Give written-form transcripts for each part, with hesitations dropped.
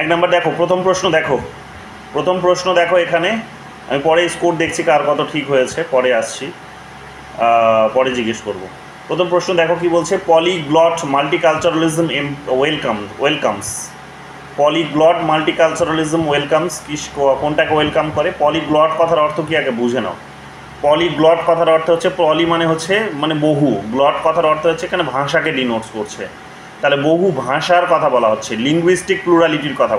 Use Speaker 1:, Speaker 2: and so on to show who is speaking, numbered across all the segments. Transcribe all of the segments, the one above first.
Speaker 1: 1 নম্বর দেখো, প্রথম প্রশ্ন দেখো এখানে। আমি পরে স্কোর দেখছি কার কত ঠিক হয়েছে, পরে আসছি, পরে জিজ্ঞেস করব। প্রথম প্রশ্ন দেখো কি বলছে, পলিগ্লট মাল্টিকালচারালিজম ওয়েলকামস। পলিগ্লট মাল্টিকালচারালিজম ওয়েলকামস কোনটাকে ওয়েলকাম করে? পলিগ্লট কথার অর্থ কি আগে বুঝে নাও। পলিগ্লট কথার অর্থ হচ্ছে, পলি মানে হচ্ছে মানে বহু, গ্লট কথার অর্থ হচ্ছে এখানে ভাষাকে ডিনোটস করছে। তাহলে বহু ভাষার কথা বলা হচ্ছে, লিঙ্গুইস্টিক প্লুরালিটির কথা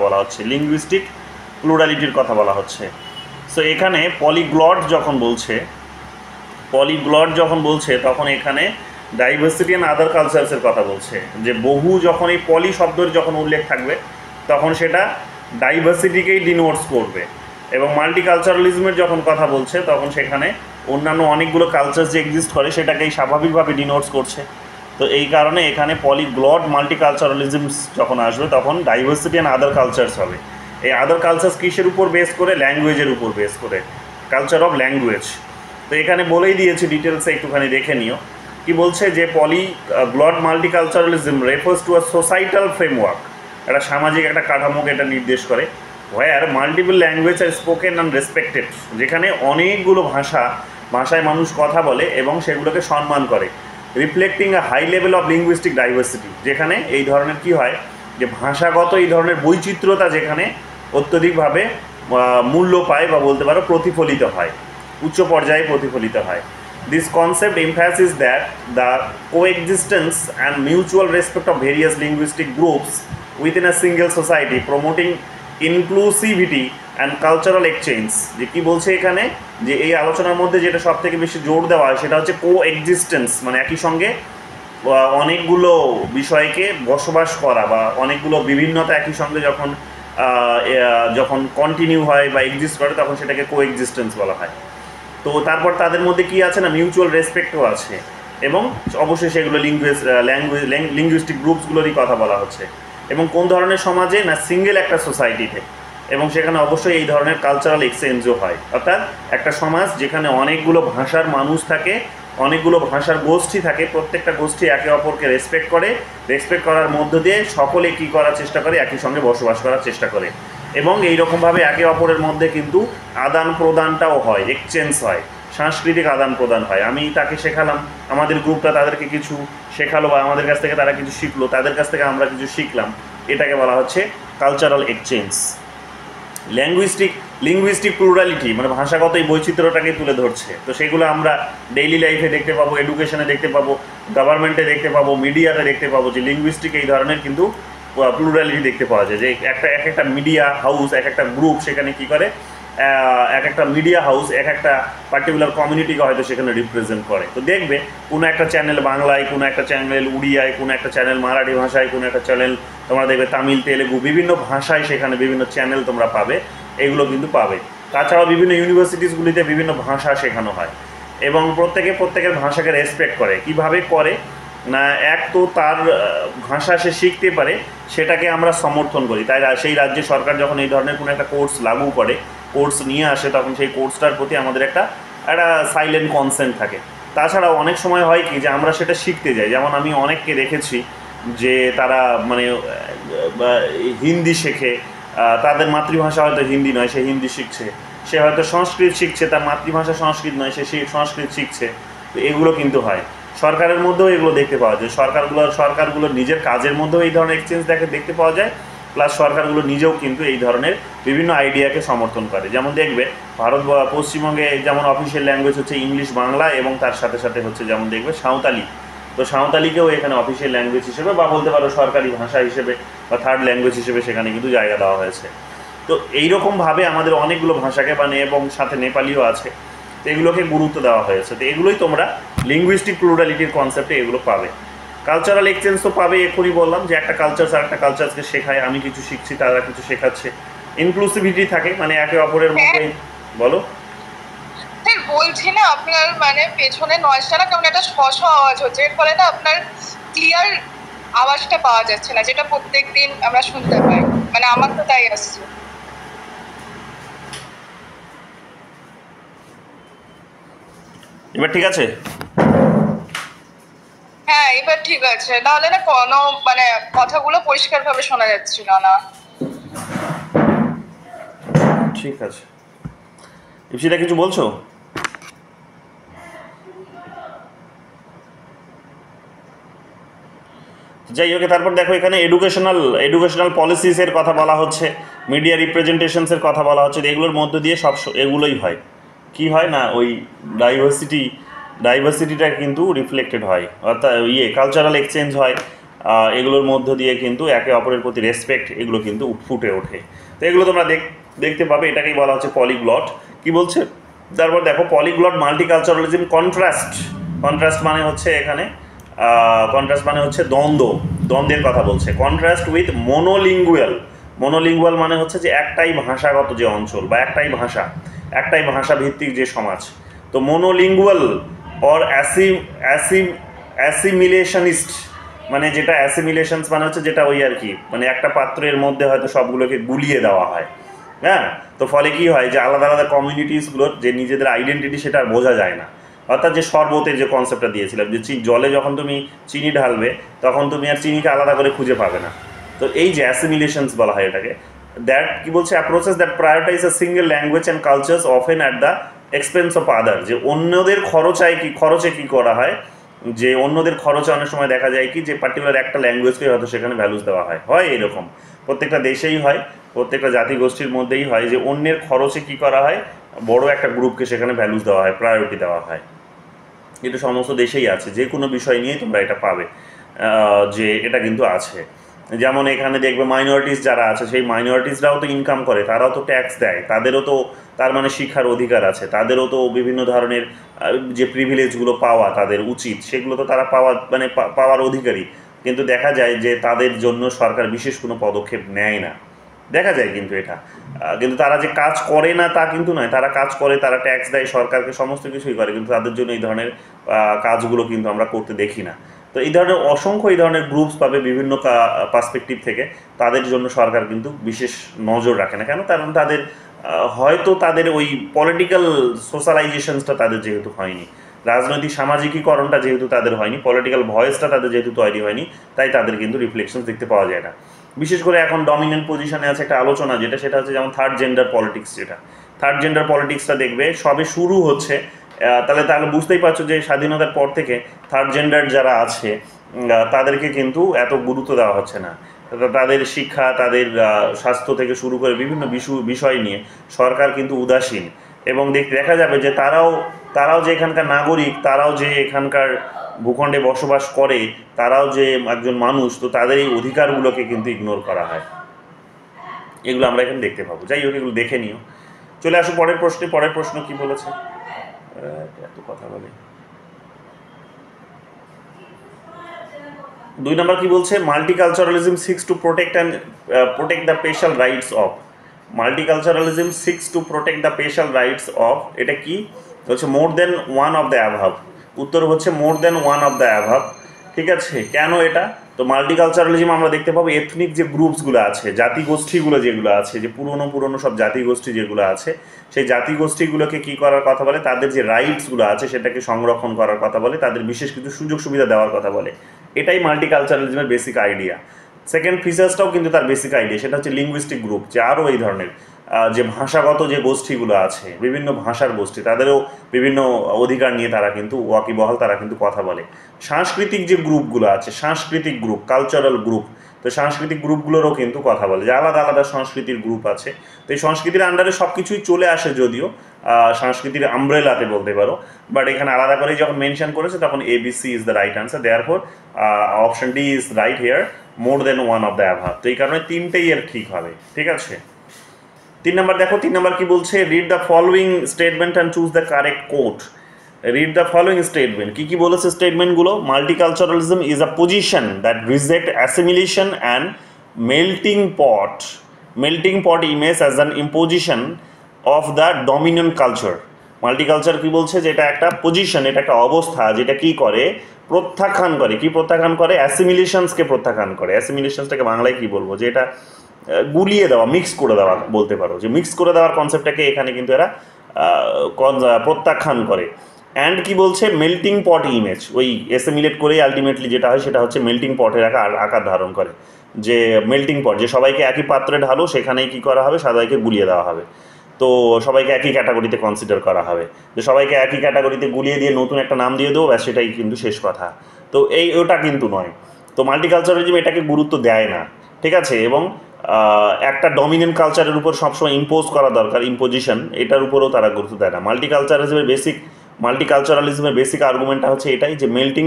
Speaker 1: বলা হচ্ছে। সো এখানে পলিগ্লট যখন বলছে তখন এখানে ডাইভার্সিটি অ্যান্ড আদার কালচারসের কথা বলছে। যে বহু যখন এই পলি শব্দের যখন উল্লেখ থাকবে তখন সেটা ডাইভার্সিটিকেই ডিনোটস করবে, এবং মাল্টিকালচারালিজমের যখন কথা বলছে তখন সেখানে অন্যান্য অনেকগুলো কালচার যে এক্সিস্ট করে সেটাকেই স্বাভাবিকভাবে ডিনোটস করছে। তো এই কারণে এখানে পলিগ্লট মাল্টিকালচারালিজমস যখন আসবে তখন ডাইভার্সিটি অ্যান্ড আদার কালচারস হবে। এই আদার কালচারস কিসের উপর বেস করে? ল্যাঙ্গুয়েজের উপর বেস করে, কালচার অফ ল্যাঙ্গুয়েজ। তো এখানে বলেই দিয়েছি, ডিটেলসে একটুখানি দেখে নিও কি বলছে, যে polyglot multiculturalism refers to a societal framework, একটা সামাজিক একটা কাঠামোকে এটা নির্দেশ করে, where multiple language are spoken and respected, যেখানে অনেকগুলো ভাষায় মানুষ কথা বলে এবং সেগুলোকে সম্মান করে। Reflecting a high level of linguistic diversity, যেখানে এই ধরনের কি হয় যে ভাষাগত এই ধরনের বৈচিত্র্যতা যেখানে অত্যধিকভাবে মূল্য পায় বা বলতে পারো প্রতিফলিত হয়, উচ্চ পর্যায়ে প্রতিফলিত হয়। This concept emphasizes that the coexistence and mutual respect of various linguistic groups within a single society, promoting inclusivity and cultural exchange। যে কি বলছে এখানে, যে এই আলোচনার মধ্যে যেটা সব থেকে বেশি জোর দেওয়া হয় সেটা হচ্ছে কোএক্সিস্টেন্স, মানে একই সঙ্গে অনেকগুলো বিষয়কে বসবাস করা বা অনেকগুলো বিভিন্নতা একই সঙ্গে যখন কন্টিনিউ হয় বা এক্সিস্ট করে তখন সেটাকে কোএক্সিস্টেন্স বলা হয়। তো তারপর তাদের মধ্যে কি আছে না, মিউচুয়াল রেসপেক্টও আছে, এবং অবশ্যই সেগুলো লিঙ্গুইস্টিক গ্রুপসগুলোরই কথা বলা হচ্ছে। এবং কোন ধরনের সমাজে না, সিঙ্গেল একটা সোসাইটিতে, এবং সেখানে অবশ্যই এই ধরনের কালচারাল এক্সচেঞ্জও হয়। অর্থাৎ একটা সমাজ যেখানে অনেকগুলো ভাষার মানুষ থাকে, অনেকগুলো ভাষার গোষ্ঠী থাকে, প্রত্যেকটা গোষ্ঠী একে অপরকে রেসপেক্ট করার মধ্য দিয়ে সকলে কী করার চেষ্টা করে, একই সঙ্গে বসবাস করার চেষ্টা করে, এবং এইরকমভাবে একে অপরের মধ্যে কিন্তু আদান প্রদানটাও হয়, এক্সচেঞ্জ হয়, সাংস্কৃতিক আদান প্রদান হয়। আমি তাকে শেখালাম, আমাদের গ্রুপটা তাদেরকে কিছু শেখালো, বা আমাদের কাছ থেকে তারা কিছু শিখলো, তাদের কাছ থেকে আমরা কিছু শিখলাম, এটাকে বলা হচ্ছে কালচারাল এক্সচেঞ্জ। লিঙ্গুইস্টিক প্লুরালিটি মানে ভাষাগত এই বৈচিত্র্যটাকে তুলে ধরছে। তো সেগুলো আমরা ডেইলি লাইফে দেখতে পাবো, এডুকেশনে দেখতে পাবো, গভর্নমেন্টে দেখতে পাবো, মিডিয়াতে দেখতে পাবো, যে লিঙ্গুইস্টিক এই ধরনের কিন্তু প্লুরালিটি দেখতে পাওয়া যায়। যে একটা মিডিয়া হাউস, এক একটা গ্রুপ সেখানে কী করে, এক একটা মিডিয়া হাউস এক একটা পার্টিকুলার কমিউনিটিকে হয়তো সেখানে রিপ্রেজেন্ট করে। তো দেখবে কোনো একটা চ্যানেল বাংলায়, কোনো একটা চ্যানেল উড়িয়ায়, কোনো একটা চ্যানেল মারাঠি ভাষায়, কোনো একটা চ্যানেল তোমরা দেখবে তামিল, তেলেগু, বিভিন্ন ভাষায় সেখানে বিভিন্ন চ্যানেল তোমরা পাবে, এগুলো কিন্তু পাবে। তাছাড়াও বিভিন্ন ইউনিভার্সিটিসগুলিতে বিভিন্ন ভাষা শেখানো হয়, এবং প্রত্যেকের ভাষাকে রেসপেক্ট করে। কিভাবে করে না, এক তো তার ভাষা সে শিখতে পারে, সেটাকে আমরা সমর্থন করি। তাই সেই রাজ্যে সরকার যখন এই ধরনের কোনো একটা কোর্স লাগু করে, কোর্স নিয়ে আসে, তখন সেই কোর্সটার প্রতি আমাদের একটা সাইলেন্ট কনসেন্ট থাকে। তাছাড়াও অনেক সময় হয় কি, যে আমরা সেটা শিখতে যাই। যেমন আমি অনেককে দেখেছি যে তারা মানে হিন্দি শেখে, তাদের মাতৃভাষা হয়তো হিন্দি নয়, সে হিন্দি শিখছে, সে হয়তো সংস্কৃত শিখছে, তার মাতৃভাষা সংস্কৃত নয়, সে সংস্কৃত শিখছে। তো এগুলো কিন্তু হয়। সরকারের মধ্যেও এগুলো দেখতে পাওয়া যায়, সরকারগুলোর নিজের কাজের মধ্যেও এই ধরনের এক্সচেঞ্জ দেখতে পাওয়া যায়, প্লাস সরকারগুলো নিজেও কিন্তু এই ধরনের বিভিন্ন আইডিয়াকে সমর্থন করে। যেমন দেখবে পশ্চিমবঙ্গে যেমন অফিসিয়াল ল্যাঙ্গুয়েজ হচ্ছে ইংলিশ, বাংলা, এবং তার সাথে সাথে হচ্ছে যেমন দেখবে সাঁওতালি। তো সাঁওতালিকেও এখানে অফিসিয়াল ল্যাঙ্গুয়েজ হিসেবে বা বলতে পারো সরকারি ভাষা হিসেবে বা থার্ড ল্যাঙ্গুয়েজ হিসেবে সেখানে কিন্তু জায়গা দেওয়া হয়েছে। তো এইরকমভাবে আমাদের অনেকগুলো ভাষাকে এবং সাথে নেপালিও আছে, তো এগুলোকে গুরুত্ব দেওয়া হয়েছে। তো এগুলোই তোমরা লিঙ্গুইস্টিক প্লুরালিটির কনসেপ্টে এগুলো পাবে। কালচারাল এক্সচেঞ্জ তো পাবে, এক্ষুনি বললাম যে একটা কালচার আর একটা কালচারকে শেখায়, আমি কিছু শিখছি, তারা কিছু শেখাচ্ছে, ইনক্লুসিভিটি থাকে, মানে একে অপরের মধ্যে। বলো
Speaker 2: বলছি না, আপনার মানে পেছনে নয়েজটা না কেমন একটা শশ আওয়াজ হচ্ছে, এর ফলে না আপনার ক্লিয়ার আওয়াজটা পাওয়া যাচ্ছে না, যেটা প্রত্যেকদিন আমরা শুনতে পাই, মানে আমার তো তাই আসছে।
Speaker 1: এবার ঠিক আছে?
Speaker 2: হ্যাঁ, এবার ঠিক আছে। তাহলে না কোনো মানে কথাগুলো পরিষ্কারভাবে শোনা যাচ্ছিল না।
Speaker 1: ঠিক আছে, ইপসিটা কিছু বলছো? যাই হোক, তারপর দেখো এখানে এডুকেশনাল পলিসিসের কথা বলা হচ্ছে, মিডিয়া রিপ্রেজেন্টেশনসের কথা বলা হচ্ছে। এগুলোর মধ্য দিয়ে সব এগুলোই হয়, কি হয় না ওই ডাইভার্সিটিটা কিন্তু রিফ্লেক্টেড হয়, অর্থাৎ কালচারাল এক্সচেঞ্জ হয়। এগুলোর মধ্য দিয়ে কিন্তু একে অপরের প্রতি রেসপেক্ট এগুলো কিন্তু ফুটে ওঠে। তো এগুলো তোমরা দেখতে পাবে, এটাকেই বলা হচ্ছে পলিগ্লট। কি বলছে তারপর দেখো, পলিগ্লট মাল্টিকালচারালিজম কন্ট্রাস্ট মানে হচ্ছে এখানে কন্ট্রাস্ট মানে হচ্ছে দ্বন্দ্বের কথা বলছে। কন্ট্রাস্ট উইথ মোনোলিঙ্গুয়াল মানে হচ্ছে যে একটাই ভাষাগত যে অঞ্চল বা একটাই ভাষা ভিত্তিক যে সমাজ। তো মোনোলিঙ্গুয়াল অর অ্যাসিমিলেশনিস্ট মানে যেটা অ্যাসিমিলেশনস মানে হচ্ছে যেটা ওই আর কি, মানে একটা পাত্রের মধ্যে হয়তো সবগুলোকে গুলিয়ে দেওয়া হয়। হ্যাঁ, তো ফলে কি হয় যে আলাদা আলাদা কমিউনিটিসগুলোর যে নিজেদের আইডেন্টিটি সেটা আর বোঝা যায় না। অর্থাৎ যে শরবতের যে কনসেপ্টটা দিয়েছিলাম, যে জলে যখন তুমি চিনি ঢালবে তখন তুমি আর চিনিকে আলাদা করে খুঁজে পাবে না। তো এই যে অ্যাসিমিলেশনস বলা হয় এটাকে, দ্যাট কি বলছে, approaches that prioritise a single language and cultures often at the expense of other. যে অন্যদের খরচে কি করা হয়, যে অন্যদের খরচে অনেক সময় দেখা যায় কি যে পার্টিকুলার একটা ল্যাঙ্গুয়েজকে হয়তো সেখানে ভ্যালুস দেওয়া হয় এরকম প্রত্যেকটা দেশেই হয়, প্রত্যেকটা জাতিগোষ্ঠীর মধ্যেই হয় যে অন্যের খরচে কি করা হয়, বড় একটা গ্রুপকে সেখানে ভ্যালুস দেওয়া হয়, প্রায়োরিটি দেওয়া হয়। এটা সমস্ত দেশেই আছে, যে কোনো বিষয় নিয়ে তোমরা এটা পাবে যে এটা কিন্তু আছে। যেমন এখানে দেখবে মাইনরিটিস যারা আছে, সেই মাইনরিটিসরাও তো ইনকাম করে, তারাও তো ট্যাক্স দেয়, তাদেরও তো তার মানে শিক্ষার অধিকার আছে, তাদেরও তো বিভিন্ন ধরনের যে প্রিভিলেজগুলো পাওয়া তাদের উচিত, সেগুলো তো তারা পাওয়ার অধিকারী। কিন্তু দেখা যায় যে তাদের জন্য সরকার বিশেষ কোনো পদক্ষেপ নেয় না, দেখা যায় কিন্তু এটা। কিন্তু তারা যে কাজ করে না তা কিন্তু নয়, তারা কাজ করে, তারা ট্যাক্স দেয় সরকারকে, সমস্ত কিছুই করে, কিন্তু তাদের জন্য এই ধরনের কাজগুলো কিন্তু আমরা করতে দেখি না। তো এই ধরনের অসংখ্য এই ধরনের গ্রুপস পাবে বিভিন্ন পার্সপেক্টিভ থেকে, তাদের জন্য সরকার কিন্তু বিশেষ নজর রাখে না। কেন? কারণ তাদের হয়তো তাদের ওই পলিটিক্যাল সোশ্যালাইজেশনসটা তাদের যেহেতু হয়নি, রাজনৈতিক সামাজিকীকরণটা যেহেতু তাদের হয়নি, পলিটিক্যাল ভয়েসটা তাদের যেহেতু তৈরি হয়নি, তাই তাদের কিন্তু রিফ্লেকশন দেখতে পাওয়া যায় না। বিশেষ করে এখন ডমিনেন্ট পজিশনে আছে একটা আলোচনা, সেটা হচ্ছে যেমন থার্ড জেন্ডার পলিটিক্সটা দেখবে সবে শুরু হচ্ছে। তাহলে বুঝতেই পারছো যে স্বাধীনতার পর থেকে থার্ড জেন্ডার যারা আছে তাদেরকে কিন্তু এত গুরুত্ব দেওয়া হচ্ছে না। তাদের শিক্ষা, তাদের স্বাস্থ্য থেকে শুরু করে বিভিন্ন বিষয় নিয়ে সরকার কিন্তু উদাসীন। এবং দেখা যাবে যে তারাও যে এখানকার নাগরিক, তারাও যে এখানকার ভূখণ্ডে বসবাস করে, তারাও যে একজন মানুষ, তো তাদের এই অধিকারগুলোকে কিন্তু ইগনোর করা হয়। এগুলো আমরা এখানে দেখতে পাবো। যাই হোক, এগুলো দেখে নিও। চলে আসো পরের প্রশ্ন কি বলেছে, এত কথা বলে। 2 নম্বর কি বলছে, multiculturalism seeks to protect the special rights of. Multiculturalism seeks to protect the special rights of, এটা কি হচ্ছে? More than one of the above. উত্তর হচ্ছে more than one of the above. ঠিক আছে, কেন এটা? তো মাল্টিকালচারালিজম আমরা দেখতে পাবো এথনিক যে গ্রুপসগুলো আছে, জাতিগোষ্ঠীগুলো যেগুলো আছে, যে পুরনো সব জাতিগোষ্ঠী যেগুলো আছে, সেই জাতিগোষ্ঠীগুলোকে কি করার কথা বলে, তাদের যে রাইটসগুলো আছে সেটাকে সংরক্ষণ করার কথা বলে, তাদের বিশেষ কিছু সুযোগ সুবিধা দেওয়ার কথা বলে। এটাই মাল্টিকালচারালিজমের বেসিক আইডিয়া। সেকেন্ড ফিচার্সটাও কিন্তু তার বেসিক আইডিয়া, সেটা হচ্ছে লিঙ্গুইস্টিক গ্রুপ, যে আরও এই ধরনের যে ভাষাগত যে গোষ্ঠীগুলো আছে, বিভিন্ন ভাষার গোষ্ঠী, তাদেরও বিভিন্ন অধিকার নিয়ে তারা কিন্তু ওয়াকিবহাল, তারা কিন্তু কথা বলে। সাংস্কৃতিক যে গ্রুপগুলো আছে, সাংস্কৃতিক গ্রুপ, কালচারাল গ্রুপ, তো সাংস্কৃতিক গ্রুপগুলোরও কিন্তু কথা বলে, যে আলাদা আলাদা সংস্কৃতির গ্রুপ আছে। তো এই সংস্কৃতির আন্ডারে সব কিছুই চলে আসে, যদিও সংস্কৃতির আমব্রেলাতে বলতে পারো, বাট এখানে আলাদা করে যখন মেনশন করেছে তখন ABC is the right answer. Therefore option D is right here, more than one of the above. তো এই কারণে তিনটেই এর ঠিক হবে। ঠিক আছে, 3 নম্বর দেখো, 3 নম্বর কি বলছে, read the following statement and choose the correct code. Read the following statement, কি বলেছে স্টেটমেন্টগুলো? Multiculturalism is a position that reject assimilation and melting pot image as an imposition of the dominant culture. Multiculture কি বলছে, যে এটা একটা position, এটা একটা অবস্থা, যেটা কি করে, প্রত্যাখ্যান করে। কি প্রত্যাখ্যান করে? অ্যাসিমিলেশনসকে প্রত্যাখ্যান করে। অ্যাসিমিলেশনসটাকে বাংলায় কি বলবো, যে এটা গুলিয়ে দেওয়া, মিক্স করে দেওয়া বলতে পারো, যে মিক্স করে দেওয়ার কনসেপ্টটাকে এখানে কিন্তু এরা প্রত্যাখ্যান করে। অ্যান্ড কি বলছে, মেল্টিং পট ইমেজ, ওই অ্যাসিমিলেট করেই আলটিমেটলি যেটা হয় সেটা হচ্ছে মেল্টিং পটের আকার ধারণ করে। যে মেল্টিং পট, যে সবাইকে একই পাত্রে ঢালো, সেখানেই কি করা হবে, সবাইকে গুলিয়ে দেওয়া হবে। তো সবাইকে একই ক্যাটাগরিতে কনসিডার করা হবে, যে সবাইকে একই ক্যাটাগরিতে গুলিয়ে দিয়ে নতুন একটা নাম দিয়ে দেবো, ব্যাস সেটাই কিন্তু শেষ কথা। তো ওটা কিন্তু নয়। তো মাল্টিকালচারালিজম এটাকে গুরুত্ব দেয় না, ঠিক আছে। এবং একটা ডমিনেন্ট কালচারের উপর সবসময় ইম্পোজ করা দরকার, ইম্পোজিশন, এটার উপরেও তারা গুরুত্ব দেয় না। মাল্টিকালচারালিজমের বেসিক আর্গুমেন্টটা হচ্ছে এটাই, যে মেল্টিং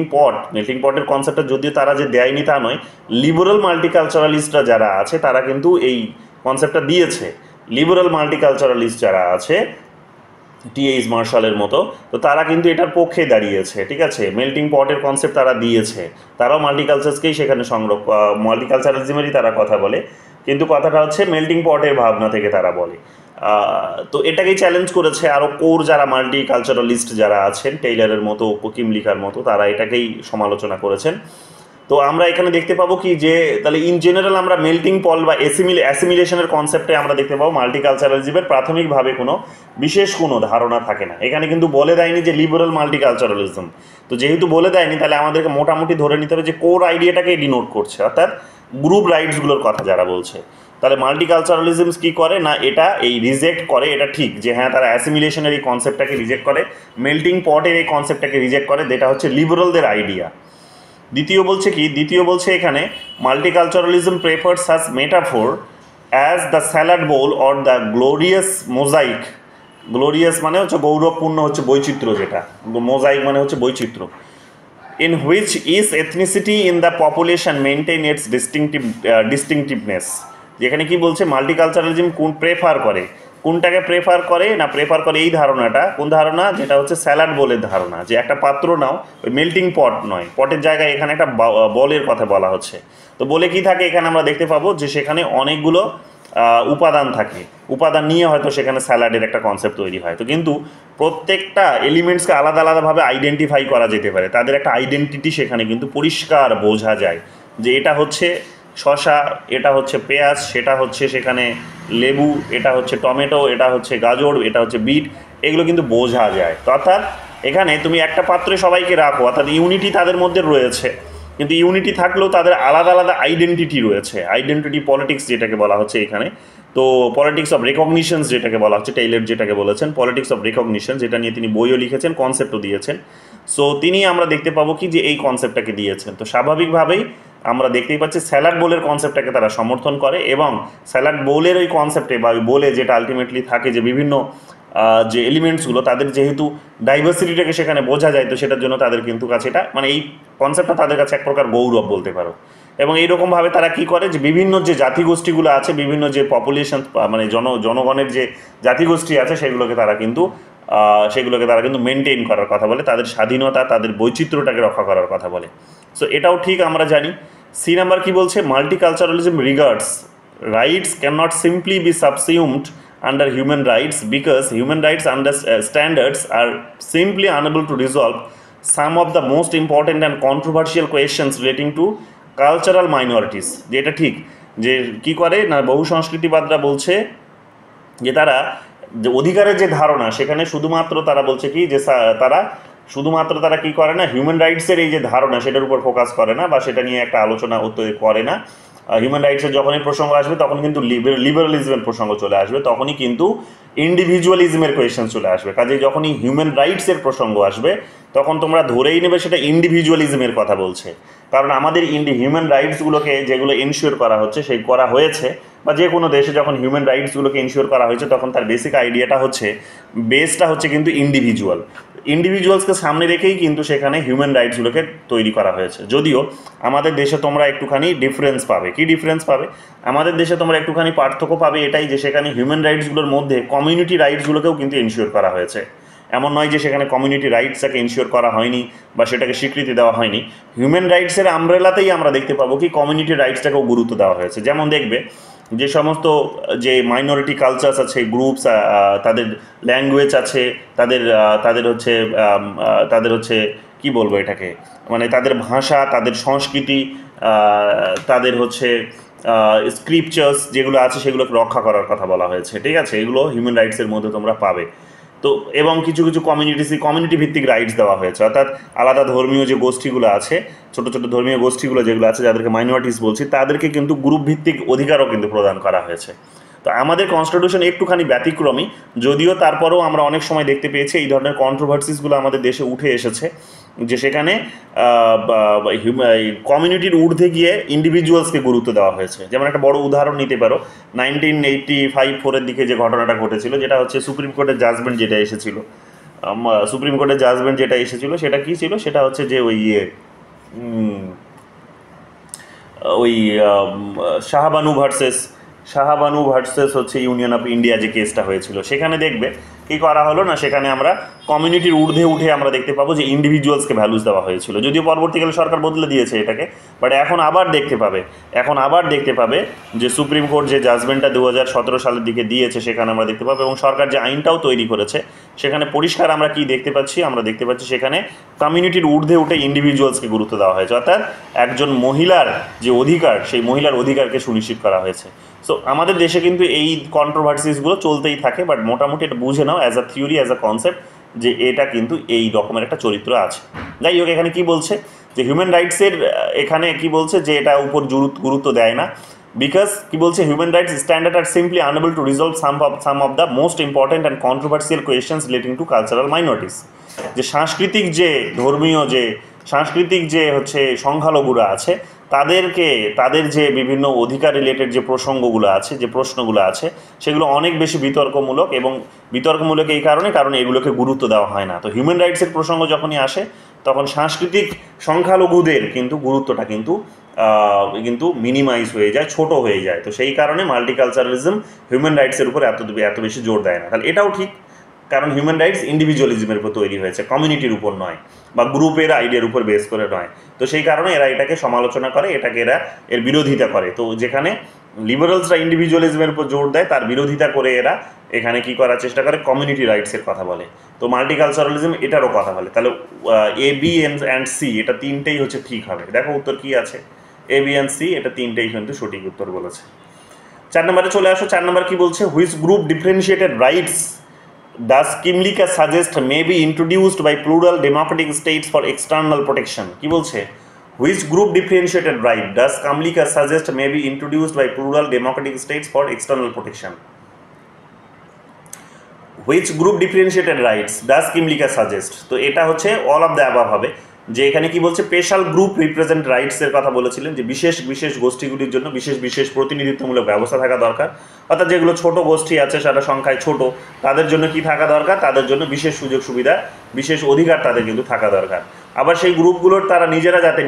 Speaker 1: পটের কনসেপ্টটা যদিও তারা যে দেয়নি তা নয়, লিবারাল মাল্টিকালচারালিস্টরা যারা আছে তারা কিন্তু এই কনসেপ্টটা দিয়েছে। লিবারাল মাল্টিকালচারালিস্ট যারা আছে, টি.এইচ. মার্শালের মতো, তো তারা কিন্তু এটার পক্ষে দাঁড়িয়েছে, ঠিক আছে। মেল্টিং পটের কনসেপ্ট তারা দিয়েছে, তারাও মাল্টিকালচারসকেই সেখানে মাল্টিকালচারালিজমেরই তারা কথা বলে, কিন্তু কথাটা হচ্ছে মেল্টিং পটের ভাবনা থেকে তারা বলে। তো এটাকেই চ্যালেঞ্জ করেছে আরও কোর যারা মাল্টিকালচারালিস্ট যারা আছেন, টেইলারের মতো, কিমলিকার মতো, তারা এটাকেই সমালোচনা করেছেন। তো আমরা এখানে দেখতে পাবো কি, যে তাহলে ইন জেনারেল আমরা মেল্টিং পল বা অ্যাসিমিলেশনের কনসেপ্টে আমরা দেখতে পাবো মাল্টিকালচারালিজমের প্রাথমিকভাবে বিশেষ কোনো ধারণা থাকে না। এখানে কিন্তু বলে দেয়নি যে লিবারাল মাল্টিকালচারালিজম, তো যেহেতু বলে দেয়নি তাহলে আমাদেরকে মোটামুটি ধরে নিতে হবে যে কোর আইডিয়াটাকে ডিনোট করছে, অর্থাৎ গ্রুপ রাইটসগুলোর কথা যারা বলছে। তাহলে মাল্টিকালচারালিজম কী করে না, এটা রিজেক্ট করে, এটা ঠিক যে হ্যাঁ তারা অ্যাসিমিলেশনের এই কনসেপ্টটাকে রিজেক্ট করে, মেল্টিং পটের এই কনসেপ্টটাকে রিজেক্ট করে, যেটা হচ্ছে লিবারালদের আইডিয়া। দ্বিতীয় বলছে এখানে multiculturalism prefers such metaphor as the salad bowl or the glorious mosaic. Glorious মানে হচ্ছে গৌরবপূর্ণ হচ্ছে বৈচিত্র্য, যেটা মোজাইক মানে হচ্ছে বৈচিত্র্য, in which each ethnicity in the population maintain its distinctiveness। যেখানে কি বলছে, মাল্টিকালচারালিজম কোনটাকে প্রেফার করে এই ধারণাটা, কোন ধারণা, যেটা হচ্ছে স্যালাড বোলের ধারণা, যে একটা পাত্র নাও, ওই মেল্টিং পট নয়, পটের জায়গায় এখানে একটা বলের কথা বলা হচ্ছে। তো বলে কি থাকে, এখানে আমরা দেখতে পাবো যে সেখানে অনেকগুলো উপাদান থাকে, উপাদান নিয়ে হয়তো সেখানে স্যালাডের একটা কনসেপ্ট তৈরি হয়। তো কিন্তু প্রত্যেকটা এলিমেন্টসকে আলাদা আলাদাভাবে আইডেন্টিফাই করা যেতে পারে, তাদের একটা আইডেন্টিটি সেখানে কিন্তু পরিষ্কার বোঝা যায়, যে এটা হচ্ছে শসা, এটা হচ্ছে পেঁয়াজ, সেটা হচ্ছে সেখানে লেবু, এটা হচ্ছে টমেটো, এটা হচ্ছে গাজর, এটা হচ্ছে বিট, এগুলো কিন্তু বোঝা যায়। তো অর্থাৎ এখানে তুমি একটা পাত্রে সবাইকে রাখো, অর্থাৎ ইউনিটি তাদের মধ্যে রয়েছে, কিন্তু ইউনিটি থাকলেও তাদের আলাদা আলাদা আইডেন্টিটি রয়েছে, আইডেন্টিটি পলিটিক্স যেটাকে বলা হচ্ছে এখানে। তো পলিটিক্স অফ রেকগনিশনস যেটাকে বলা হচ্ছে, টেইলর যেটাকে বলেছেন পলিটিক্স অফ রেকগনিশন, যেটা নিয়ে তিনি বইও লিখেছেন, কনসেপ্টও দিয়েছেন। সো তিনি আমরা দেখতে পাবো কি, যে এই কনসেপ্টটাকে দিয়েছেন। তো স্বাভাবিকভাবেই আমরা দেখতেই পাচ্ছি স্যালাড বোলের কনসেপ্টটাকে তারা সমর্থন করে, এবং স্যালাড বোলের ওই কনসেপ্টে বা ওই বোলে যেটা আলটিমেটলি থাকে, যে বিভিন্ন যে এলিমেন্টসগুলো তাদের যেহেতু ডাইভার্সিটিটাকে সেখানে বোঝা যায়, তো সেটার জন্য তাদের কিন্তু কাছে এটা মানে এই কনসেপ্টটা তাদের কাছে এক প্রকার গৌরব বলতে পারো। এবং এইরকমভাবে তারা কি করে, যে বিভিন্ন যে জাতিগোষ্ঠীগুলো আছে, বিভিন্ন যে পপুলেশন মানে জনগণের যে জাতিগোষ্ঠী আছে, সেগুলোকে তারা কিন্তু মেনটেন করার কথা বলে, তাদের স্বাধীনতা, তাদের বৈচিত্র্যটাকে রক্ষা করার কথা বলে। সো এটাও ঠিক আমরা জানি। সি নাম্বার কি বলছে, multiculturalism regards rights can not simply be subsumed under human rights because human rights standards are simply unable to resolve some of the most important and controversial questions relating to cultural minorities। যেটা ঠিক, যে কি করে না, বহু সংস্কৃতিবাদরা বলছে যে তারা যে অধিকারের যে ধারণা, সেখানে শুধুমাত্র তারা বলছে কি, যে তারা কি করে না, হিউম্যান রাইটসের এই যে ধারণা সেটার উপর ফোকাস করে না, বা সেটা নিয়ে একটা আলোচনা করে না। হিউম্যান রাইটসের যখনই প্রসঙ্গ আসবে তখন কিন্তু লিবারালিজমের প্রসঙ্গ চলে আসবে, তখনই কিন্তু ইন্ডিভিজুয়ালিজমের কোয়েশ্চেন চলে আসবে। কাজেই যখনই হিউম্যান রাইটসের প্রসঙ্গ আসবে তখন তোমরা ধরেই নেবে সেটা ইন্ডিভিজুয়ালিজমের কথা বলছে, কারণ আমাদের হিউম্যান রাইটসগুলোকে যেগুলো এনশিওর করা হচ্ছে, করা হয়েছে, বা যে কোনো দেশে যখন হিউম্যান রাইটসগুলোকে এনশিওর করা হয়েছে, তখন তার বেসিক আইডিয়াটা হচ্ছে, বেসটা হচ্ছে কিন্তু ইন্ডিভিজুয়ালসকে সামনে রেখেই কিন্তু সেখানে হিউম্যান রাইটসগুলোকে তৈরি করা হয়েছে। যদিও আমাদের দেশে তোমরা একটুখানি ডিফারেন্স পাবে। কি ডিফারেন্স পাবে? আমাদের দেশে তোমরা একটুখানি পার্থক্য পাবে এটাই, যে সেখানে হিউম্যান রাইটসগুলোর মধ্যে কমিউনিটি রাইটসগুলোকেও কিন্তু এনশিওর করা হয়েছে। এমন নয় যে সেখানে কমিউনিটি রাইটসটাকে এনশিওর করা হয়নি বা সেটাকে স্বীকৃতি দেওয়া হয়নি। হিউম্যান রাইটসের আমব্রেলাতেই আমরা দেখতে পাবো কি কমিউনিটি রাইটসটাকেও গুরুত্ব দেওয়া হয়েছে। যেমন দেখবে যে সমস্ত যে মাইনরিটি কালচারস আছে, গ্রুপস, তাদের ল্যাঙ্গুয়েজ আছে, তাদের হচ্ছে কি বলবো এটাকে, মানে তাদের ভাষা, তাদের সংস্কৃতি, তাদের হচ্ছে স্ক্রিপচার্স যেগুলো আছে সেগুলোকে রক্ষা করার কথা বলা হয়েছে। ঠিক আছে, এগুলো হিউম্যান রাইটসের মধ্যে তোমরা পাবে। তো এবং কিছু কমিউনিটি ভিত্তিক রাইটস দেওয়া হয়েছে, অর্থাৎ আলাদা ধর্মীয় যে গোষ্ঠীগুলো আছে, ছোটো ছোটো ধর্মীয় গোষ্ঠীগুলো যেগুলো আছে, যাদেরকে মাইনরিটিস বলছি, তাদেরকে কিন্তু গ্রুপ ভিত্তিক অধিকারও কিন্তু প্রদান করা হয়েছে। তো আমাদের কনস্টিটিউশন একটুখানি ব্যতিক্রমী, যদিও তারপরেও আমরা অনেক সময় দেখতে পেয়েছি এই ধরনের কন্ট্রোভার্সিসগুলো আমাদের দেশে উঠে এসেছে, যে সেখানে কমিউনিটির ঊর্ধ্বে গিয়ে ইন্ডিভিজুয়ালসকে গুরুত্ব দেওয়া হয়েছে। যেমন একটা বড় উদাহরণ নিতে পারো 1985-4 দিকে যে ঘটনাটা ঘটেছিল, যেটা হচ্ছে সুপ্রিম কোর্টের জাজমেন্ট যেটা এসেছিল, সুপ্রিম কোর্টের জাজমেন্ট যেটা এসেছিল সেটা কী ছিল, সেটা হচ্ছে যে ওই শাহবানু ভার্সেস হচ্ছে ইউনিয়ন অফ ইন্ডিয়া যে কেসটা হয়েছিল, সেখানে দেখবে কী করা হলো না, সেখানে আমরা কমিউনিটির ঊর্ধ্বে উঠে আমরা দেখতে পাবো যে ইন্ডিভিজুয়ালসকে ভ্যালুস দেওয়া হয়েছিল। যদিও পরবর্তীকালে সরকার বদলে দিয়েছে এটাকে, বাট এখন আবার দেখতে পাবে যে সুপ্রিম কোর্ট যে জাজমেন্টটা 2017 সালের দিকে দিয়েছে, সেখানে আমরা দেখতে পাবো, এবং সরকার যে আইনটাও তৈরি করেছে সেখানে পরিষ্কার আমরা কি দেখতে পাচ্ছি, আমরা দেখতে পাচ্ছি সেখানে কমিউনিটির ঊর্ধ্বে উঠে ইন্ডিভিজুয়ালসকে গুরুত্ব দেওয়া হয়েছে, অর্থাৎ একজন মহিলার যে অধিকার, সেই মহিলার অধিকারকে সুনিশ্চিত করা হয়েছে। সো আমাদের দেশে কিন্তু এই কন্ট্রোভার্সিসগুলো চলতেই থাকে, বাট মোটামুটি এটা বুঝে নাও as a theory, as a concept, যে এটা কিন্তু এই রকমের একটা চরিত্র আছে। যাই হোক, এখানে কি বলছে যে হিউম্যান রাইটসের এখানে কি বলছে যে এটা উপর গুরুত্ব দেয় না, বিকজ কি বলছে, human rights standard are simply unable to resolve some of the most important and controversial questions relating to cultural minorities. যে সাংস্কৃতিক যে হচ্ছে সংখ্যালঘুরা আছে, তাদের যে বিভিন্ন অধিকার রিলেটেড যে প্রসঙ্গগুলো আছে, যে প্রশ্নগুলো আছে, সেগুলো অনেক বেশি বিতর্কমূলক, এবং বিতর্কমূলক এই কারণে এগুলোকে গুরুত্ব দেওয়া হয় না। তো হিউম্যান রাইটসের প্রসঙ্গ যখনই আসে তখন সাংস্কৃতিক সংখ্যালঘুদের কিন্তু গুরুত্বটা কিন্তু মিনিমাইজ হয়ে যায়, ছোট হয়ে যায়। তো সেই কারণে মাল্টিকালচারালিজম হিউম্যান রাইটসের উপর এত বেশি জোর দেয় না। তাহলে এটাও ঠিক, কারণ হিউম্যান রাইটস ইন্ডিভিজুয়ালিজমের উপর তৈরি হয়েছে, কমিউনিটির উপর নয়, বা গ্রুপের আইডিয়ার উপর বেস করে নয়। তো সেই কারণে এরা এটাকে সমালোচনা করে, এর বিরোধিতা করে। তো যেখানে লিবারালসরা ইন্ডিভিজুয়ালিজমের উপর জোর দেয়, তার বিরোধিতা করে এরা এখানে কি করার চেষ্টা করে, কমিউনিটি রাইটসের কথা বলে। তো মাল্টিকালচারালিজম এটারও কথা বলে। তাহলে এ, বি অ্যান্ড সি এটা তিনটেই হচ্ছে ঠিক হবে। দেখো উত্তর কি আছে, এ, বি অ্যান্ড সি এটা তিনটেই কিন্তু সঠিক উত্তর বলেছে। 4 নম্বরে চলে আসো। 4 নম্বর কি বলছে, which group differentiated rights does Kimlicka suggest may be introduced by plural democratic states for external protection? কি বলছে, which group differentiated right does Kimlicka suggest may be introduced by plural democratic states for external protection? Which group differentiated rights does Kimlicka suggest? তো এটা হচ্ছে all of the above হবে। যে এখানে কি বলছে, স্পেশাল গ্রুপ রিপ্রেজেন্ট রাইটসের কথা বলেছিলেন, যে বিশেষ গোষ্ঠীগুলির জন্য বিশেষ প্রতিনিধিত্বমূলক ব্যবস্থা থাকা দরকার। অর্থাৎ যেগুলো ছোট গোষ্ঠী আছে, সেটা সংখ্যায় ছোট, তাদের জন্য কি থাকা দরকার, তাদের জন্য বিশেষ সুযোগ সুবিধা, বিশেষ অধিকার তাদের কিন্তু থাকা দরকার। আবার সেই গ্রুপগুলোর তারা নিজেরা যাতে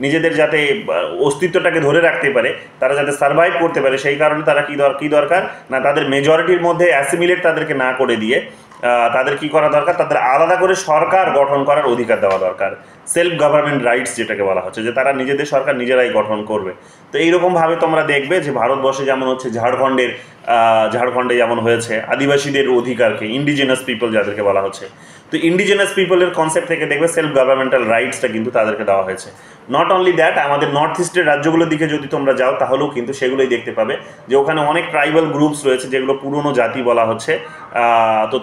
Speaker 1: নিজেদের যাতে অস্তিত্বটাকে ধরে রাখতে পারে, তারা যাতে সার্ভাইভ করতে পারে, সেই কারণে তারা কি দরকার না, তাদের মেজরিটির মধ্যে অ্যাসিমিলেট তাদেরকে না করে দিয়ে তাদের কি করা দরকার, তাদের আলাদা করে সরকার গঠন করার অধিকার দেওয়া দরকার। সেলফ গভর্নমেন্ট রাইটস যেটাকে বলা হচ্ছে, যে তারা নিজেদের সরকার নিজেরাই গঠন করবে। তো এইরকমভাবে তোমরা দেখবে যে ভারতবর্ষে যেমন হচ্ছে, ঝাড়খণ্ডে যেমন হয়েছে আদিবাসীদের অধিকারকে, ইন্ডিজিনাস পিপল যাদেরকে বলা হচ্ছে, তো ইন্ডিজিনাস পিপলের কনসেপ্ট থেকে দেখবে সেলফ গভর্নমেন্টাল রাইটসটা কিন্তু তাদেরকে দেওয়া হয়েছে। নট অনলি দ্যাট, আমাদের নর্থ ইস্টের রাজ্যগুলোর দিকে যদি তোমরা যাও তাহলেও কিন্তু সেগুলোই দেখতে পাবে যে ওখানে অনেক ট্রাইবাল গ্রুপস রয়েছে, যেগুলো পুরনো জাতি বলা হচ্ছে। তো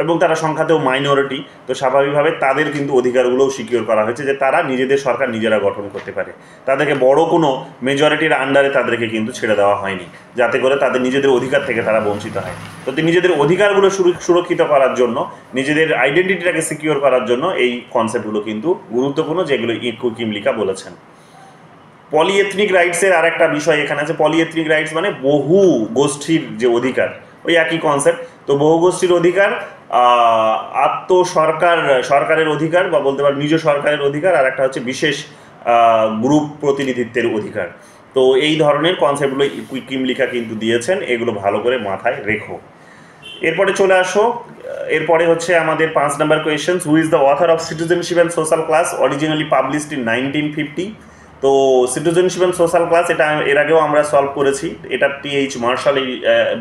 Speaker 1: এবং তারা সংখ্যাতেও মাইনরিটি, তো স্বাভাবিকভাবে তাদের কিন্তু অধিকারগুলোও সিকিউর করা হয়েছে, যে তারা নিজেদের সরকার নিজেরা গঠন করতে পারে। তাদেরকে বড় কোনো মেজরিটির আন্ডারে তাদেরকে কিন্তু ছেড়ে দেওয়া হয়নি, যাতে করে তাদের নিজেদের অধিকার থেকে তারা বঞ্চিত হয়। তো নিজেদের অধিকারগুলো সুরক্ষিত করার জন্য, নিজেদের আইডেন্টিটিটাকে সিকিউর করার জন্য এই কনসেপ্টগুলো কিন্তু গুরুত্বপূর্ণ, যেগুলো কিমলিকা বলেছেন। পলিএথনিক রাইটসের আর একটা বিষয় এখানে আছে। পলিএথনিক রাইটস মানে বহু গোষ্ঠীর যে অধিকার, ওই একই কনসেপ্ট। তো বহু গোষ্ঠীর অধিকার, সরকারের অধিকার, বা বলতে পার নিজ সরকারের অধিকার, আর একটা হচ্ছে বিশেষ গ্রুপ প্রতিনিধিত্বের অধিকার। তো এই ধরনের কনসেপ্টগুলো কিমলিকা কিন্তু দিয়েছেন, এগুলো ভালো করে মাথায় রেখো। এরপরে চলে আসো, এরপরে হচ্ছে আমাদের 5 নম্বর question, who is the author of citizenship and social class, originally published in 1950? তো সিটিজেনশিপ অ্যান্ড সোশ্যাল ক্লাস এটা এর আগেও আমরা সলভ করেছি। এটা টি.এইচ. মার্শাল এই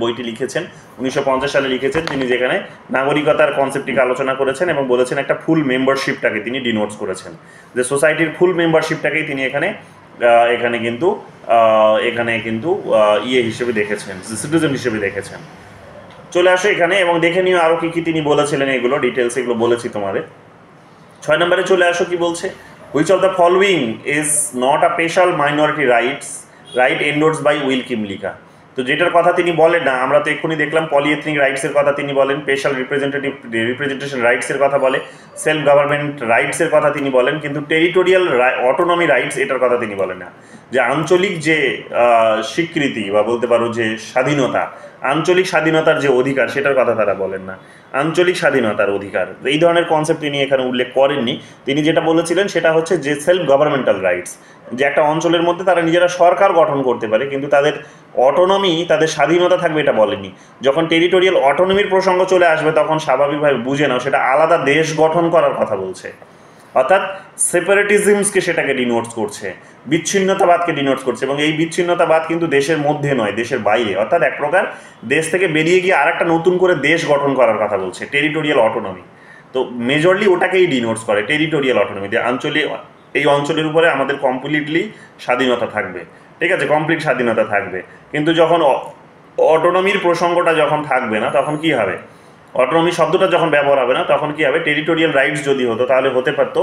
Speaker 1: বইটি লিখেছেন, 1950 সালে লিখেছেন তিনি, যেখানে নাগরিকতার কনসেপ্টটিকে আলোচনা করেছেন এবং বলেছেন একটা ফুল মেম্বারশিপটাকে তিনি ডিনোটস করেছেন, যে সোসাইটির ফুল মেম্বারশিপটাকেই তিনি এখানে কিন্তু হিসেবে দেখেছেন, সিটিজেন হিসেবে দেখেছেন। চলে আসো এখানে এবং দেখে নিও আরও কী তিনি বলেছিলেন, এগুলো ডিটেলস এগুলো বলেছি তোমাদের। 6 নম্বরে চলে আসো, কি বলছে, which of the following is not a special minority right endorsed by Will Kymlicka? তো তো যেটার কথা তিনি বলেন না, আমরা তো এক্ষুনি দেখলাম পলিএথনিক রাইটসের কথা তিনি বলেন, স্পেশাল রিপ্রেজেন্টেশন রাইটসের কথা বলে, সেলফ গভর্নমেন্ট রাইটসের কথা তিনি বলেন, কিন্তু টেরিটোরিয়াল অটোনমি রাইটস এটার কথা তিনি বলেন না। যে আঞ্চলিক যে স্বীকৃতি বা বলতে পারো যে স্বাধীনতা, আঞ্চলিক স্বাধীনতার যে অধিকার সেটার কথা তারা বলেন না। আঞ্চলিক স্বাধীনতার অধিকার এই ধরনের কনসেপ্ট তিনি এখানে উল্লেখ করেননি। তিনি যেটা বলেছিলেন সেটা হচ্ছে যে সেলফ গভর্নমেন্টাল রাইটস, যে একটা অঞ্চলের মধ্যে তারা নিজেরা সরকার গঠন করতে পারে, কিন্তু তাদের অটোনমি, তাদের স্বাধীনতা থাকবে এটা বলেনি। যখন টেরিটোরিয়াল অটোনমির প্রসঙ্গ চলে আসবে তখন স্বাভাবিকভাবে বুঝে নাও সেটা আলাদা দেশ গঠন করার কথা বলছে, অর্থাৎ সেপারেটিজমসকে সেটাকে ডিনোটস করছে, বিচ্ছিন্নতাবাদকে ডিনোটস করছে। এবং এই বিচ্ছিন্নতাবাদ কিন্তু দেশের মধ্যে নয়, দেশের বাইরে, অর্থাৎ এক প্রকার দেশ থেকে বেরিয়ে গিয়ে আরেকটা নতুন করে দেশ গঠন করার কথা বলছে, টেরিটোরিয়াল অটোনমি। তো মেজরলি ওটাকেই ডিনোটস করে টেরিটোরিয়াল অটোনমি, যে আঞ্চলিক, এই অঞ্চলের উপরে আমাদের কমপ্লিটলি স্বাধীনতা থাকবে, ঠিক আছে, কমপ্লিট স্বাধীনতা থাকবে। কিন্তু যখন অটোনমির প্রসঙ্গটা যখন থাকবে না তখন কি হবে, অটোনমি শব্দটা যখন ব্যবহার হবে না তখন কি হবে, টেরিটোরিয়াল রাইটস যদি হতো তাহলে হতে পারতো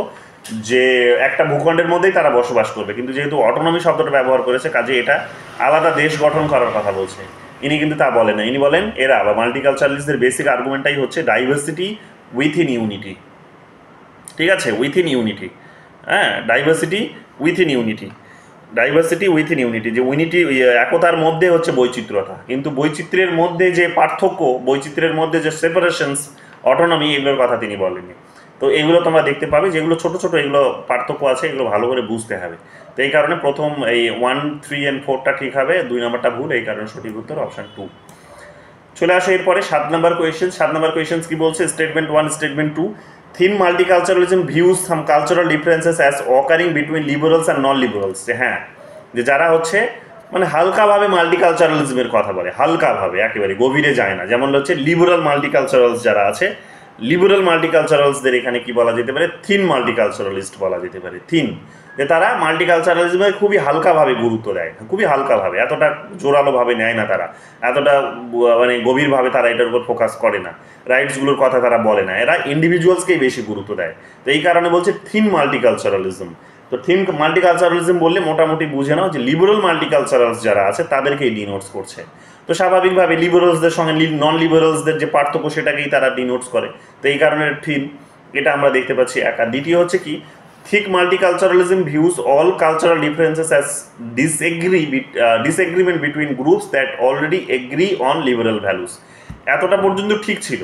Speaker 1: যে একটা ভূখণ্ডের মধ্যেই তারা বসবাস করবে, কিন্তু যেহেতু অটোনমি শব্দটা ব্যবহার করেছে কাজে এটা আলাদা দেশ গঠন করার কথা বলছে। ইনি কিন্তু তা বলেন না, ইনি বলেন এরা বা মাল্টিকালচারালিস্টদের বেসিক আর্গুমেন্টটাই হচ্ছে ডাইভার্সিটি উইথিন ইউনিটি, ঠিক আছে, উইথিন ইউনিটি, হ্যাঁ, diversity within unity, diversity within unity, যে ইউনিটি একতার মধ্যে হচ্ছে বৈচিত্র্যতা, কিন্তু বৈচিত্র্যের মধ্যে যে পার্থক্য, বৈচিত্র্যের মধ্যে যে সেপারেশনস, অটোনমি, এগুলোর কথা তিনি বলেননি। তো এগুলো তোমরা দেখতে পাবে যেগুলো ছোট ছোট এগুলো পার্থক্য আছে, এগুলো ভালো করে বুঝতে হবে। তো এই কারণে প্রথম এই 1, 3 and 4টা ঠিক হবে, 2 নম্বরটা ভুল, এই কারণে সঠিক উত্তর অপশন 2। চলে আসে এরপরে 7 নম্বর কোয়েশ্চেন। 7 নম্বর কোয়েশ্চেন কি বলছে, statement 1, statement 2, thin multiculturalism views some cultural differences as occurring between liberals and non liberals. হ্যাঁ, যে যারা হচ্ছে মানে হালকাভাবে মাল্টিকালচারালিজমের কথা বলে, হালকাভাবে, একেবারে গভীরে যায় না, যেমন হচ্ছে লিবারাল মাল্টিকালচারালস যারা আছে, লিবারাল মাল্টিকালচারালসদের এখানে কি বলা যেতে পারে, থিন মাল্টিকালচারালিস্ট বলা যেতে পারে। থিন, যে তারা মাল্টিকালচারালিজমে খুবই হালকাভাবে গুরুত্ব দেয়, খুবই হালকাভাবে, এতটা জোরালোভাবে নেয় না তারা, এতটা মানে গভীরভাবে তারা এটার উপর ফোকাস করে না, রাইটসগুলোর কথা তারা বলে না, এরা ইন্ডিভিজুয়ালসকেই বেশি গুরুত্ব দেয়। তো এই কারণে বলছে থিন মাল্টিকালচারালিজম। তো থিন মাল্টিকালচারালিজম বললে মোটামুটি বুঝে নাও যে লিবারাল মাল্টিকালচারালস যারা আছে তাদেরকেই ডিনোটস করছে। তো স্বাভাবিকভাবে লিবারালসদের সঙ্গে নন লিবারালসদের যে পার্থক্য সেটাকেই তারা ডিনোটস করে। তো এই কারণে থিন, এটা আমরা দেখতে পাচ্ছি এক। আর দ্বিতীয় হচ্ছে কি, thick multiculturalism views all cultural differences as disagreement between groups that already agree on liberal values. এতটা পর্যন্ত ঠিক ছিল,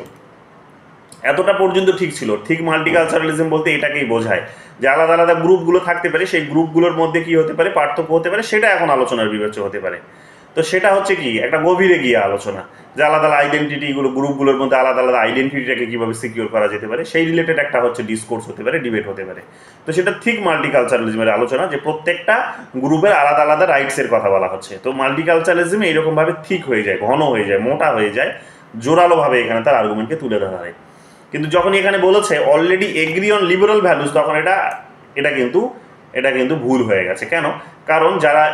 Speaker 1: এতটা পর্যন্ত ঠিক ছিল। ঠিক মাল্টিকালচারালিজম বলতে এটাকেই বোঝায় যে আলাদা আলাদা গ্রুপগুলো থাকতে পারে, সেই গ্রুপগুলোর মধ্যে কি হতে পারে, পার্থক্য হতে পারে, সেটা এখন আলোচনার বিবেচ্য হতে পারে। তো সেটা হচ্ছে কি একটা গভীরে গিয়ে আলোচনা, যে আলাদা আলাদা আইডেন্টিটিগুলো, গ্রুপগুলোর মধ্যে আলাদা আলাদা আইডেন্টিটিটাকে কীভাবে সিকিউর করা যেতে পারে সেই রিলেটেড একটা হচ্ছে ডিসকোর্স হতে পারে, ডিবেট হতে পারে। তো সেটা ঠিক মাল্টিকালচারালিজমের আলোচনা, যে প্রত্যেকটা গ্রুপের আলাদা আলাদা রাইটসের কথা বলা হচ্ছে। তো মাল্টিকালচারালিজম এইরকমভাবে ঠিক হয়ে যায়, ঘন হয়ে যায়, মোটা হয়ে যায়, জোরালোভাবে এখানে তার আর্গুমেন্টকে তুলে ধরা হয়। কিন্তু যখন এখানে বলেছে already agri on liberal values, তখন এটা কিন্তু ভুল হয়ে গেছে। কেন? কারণ যারা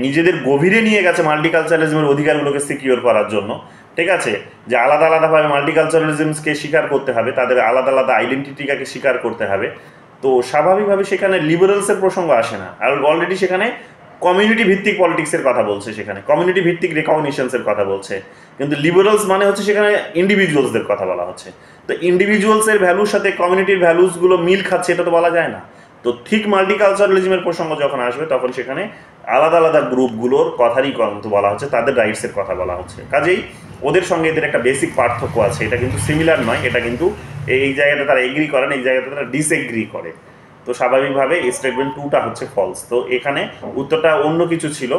Speaker 1: নিজেদের গভীরে নিয়ে গেছে মাল্টিকালচারালিজমের অধিকারগুলোকে সিকিউর করার জন্য, ঠিক আছে, যে আলাদা আলাদাভাবে মাল্টিকালচারালিজমকে স্বীকার করতে হবে, তাদের আলাদা আলাদা আইডেন্টিটিকে স্বীকার করতে হবে, তো স্বাভাবিকভাবে সেখানে লিবারালসের প্রসঙ্গ আসে না। আর অলরেডি সেখানে কমিউনিটি ভিত্তিক পলিটিক্সের কথা বলছে, সেখানে কমিউনিটি ভিত্তিক রেকগনিশনসের কথা বলছে। কিন্তু লিবারালস মানে হচ্ছে সেখানে ইন্ডিভিজুয়ালসদের কথা বলা হচ্ছে। তো ইন্ডিভিজুয়ালসের ভ্যালুর সাথে কমিউনিটির ভ্যালুসগুলো মিল খাচ্ছে, এটা তো বলা যায় না। তো ঠিক মাল্টিকালচারালিজমের প্রসঙ্গ যখন আসবে তখন সেখানে আলাদা আলাদা গ্রুপগুলোর কথারই কিন্তু বলা হচ্ছে, তাদের রাইটসের কথা বলা হচ্ছে। কাজেই ওদের সঙ্গে এদের একটা বেসিক পার্থক্য আছে, এটা কিন্তু সিমিলার নয়, এটা কিন্তু এই জায়গাটা তারা এগ্রি করে না, এই জায়গাটা তারা ডিসএগ্রি করে। তো স্বাভাবিকভাবে স্টেটমেন্ট 2টা হচ্ছে ফলস। তো এখানে উত্তরটা অন্য কিছু ছিল,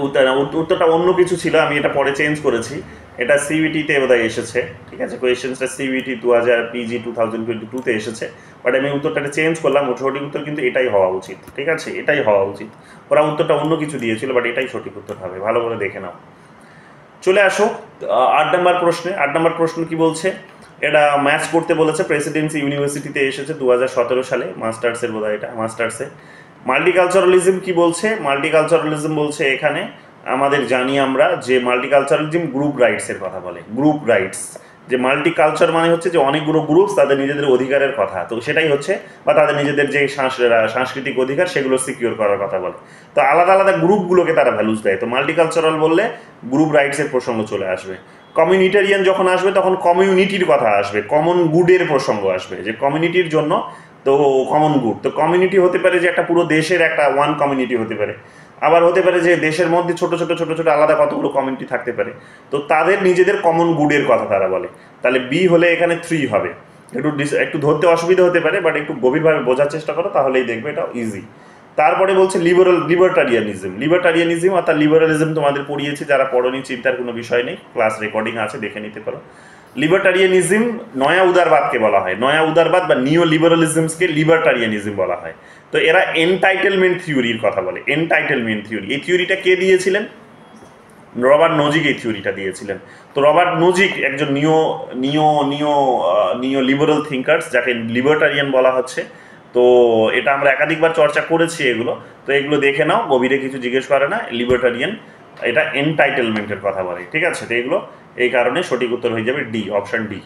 Speaker 1: উত্তরটা অন্য কিছু ছিল, আমি এটা পরে চেঞ্জ করেছি। এটা সিইউটিতে বোধহয় এসেছে, ঠিক আছে, কোয়েশ্চেন্সটা সিইউটি 2000 পিজি 2022-তে এসেছে, বাট আমি উত্তরটা চেঞ্জ করলাম। সঠিক উত্তর কিন্তু এটাই হওয়া উচিত, ঠিক আছে, এটাই হওয়া উচিত। ওরা উত্তরটা অন্য কিছু দিয়েছিল, বাট এটাই সঠিক উত্তর হবে, ভালো করে দেখে নাও। চলে আসো 8 নম্বর প্রশ্নে। 8 নম্বর প্রশ্ন কি বলছে, এটা ম্যাচ করতে বলেছে, প্রেসিডেন্সি ইউনিভার্সিটিতে এসেছে 2017 সালে, মাস্টার্সের বোধহয়, এটা মাস্টার্সে। মাল্টিকালচারালিজম কি বলছে, মাল্টিকালচারালিজম বলছে এখানে আমাদের জানি আমরা যে মাল্টিকালচারালিজম গ্রুপ রাইটসের কথা বলে, গ্রুপ রাইটস, যে মাল্টিকালচার মানে হচ্ছে যে অনেকগুলো গ্রুপ তাদের নিজেদের অধিকারের কথা, তো সেটাই হচ্ছে, বা তাদের নিজেদের যে সাংস্কৃতিক অধিকার সেগুলো সিকিউর করার কথা বলে। তো আলাদা আলাদা গ্রুপগুলোকে তারা ভ্যালুস দেয়। তো মাল্টিকালচারাল বললে গ্রুপ রাইটসের প্রসঙ্গ চলে আসবে। কমিউনিটারিয়ান যখন আসবে তখন কমিউনিটির কথা আসবে, কমন গুডের প্রসঙ্গ আসবে, যে কমিউনিটির জন্য তো কমন গুড। তো কমিউনিটি হতে পারে যে একটা পুরো দেশের একটা ওয়ান কমিউনিটি হতে পারে, আবার হতে পারে যে দেশের মধ্যে ছোট ছোট ছোট ছোট আলাদা কতগুলো কমিউনিটি থাকতে পারে, তো তাদের নিজেদের কমন গুডের কথা তারা বলে। তাহলে বি হলে এখানে 3 হবে। একটু ধরতে অসুবিধা হতে পারে, বাট একটু গভীরভাবে বোঝার চেষ্টা করো তাহলেই দেখবে এটা ইজি। তারপরে বলছে লিবার্টারিয়ানিজম অর্থাৎ লিবারালিজম তোমাদের পড়িয়েছে, যারা পড়নি চিন্তার কোনো বিষয় নেই, ক্লাস রেকর্ডিং আছে, দেখে নিতে পারো। লিবার্টারিয়ানিজম নয়া উদারবাদকে বলা হয়, নয়া উদারবাদ বা নিও লিবারালিজমসকে লিবার্টারিয়ানিজম বলা হয়। তো এরা এনটাইটেলমেন্ট থিওরির কথা বলে, এনটাইটেলমেন্ট থিওরি। এই থিওরিটা কে দিয়েছিলেন? রবার্ট নজিক এই থিওরিটা দিয়েছিলেন। তো রবার্ট নজিক একজন নিও লিবারাল থিঙ্কার্স, যাকে লিবার্টারিয়ান বলা হচ্ছে। তো এটা আমরা একাধিকবার চর্চা করেছি এগুলো, তো এগুলো দেখে নাও, গভীরে কিছু জিজ্ঞেস করে না। লিবার্টারিয়ান এটা এনটাইটেলমেন্টের কথা বলে, ঠিক আছে? তো এগুলো এই কারণে সঠিক উত্তর হয়ে যাবে ডি, অপশন ডি।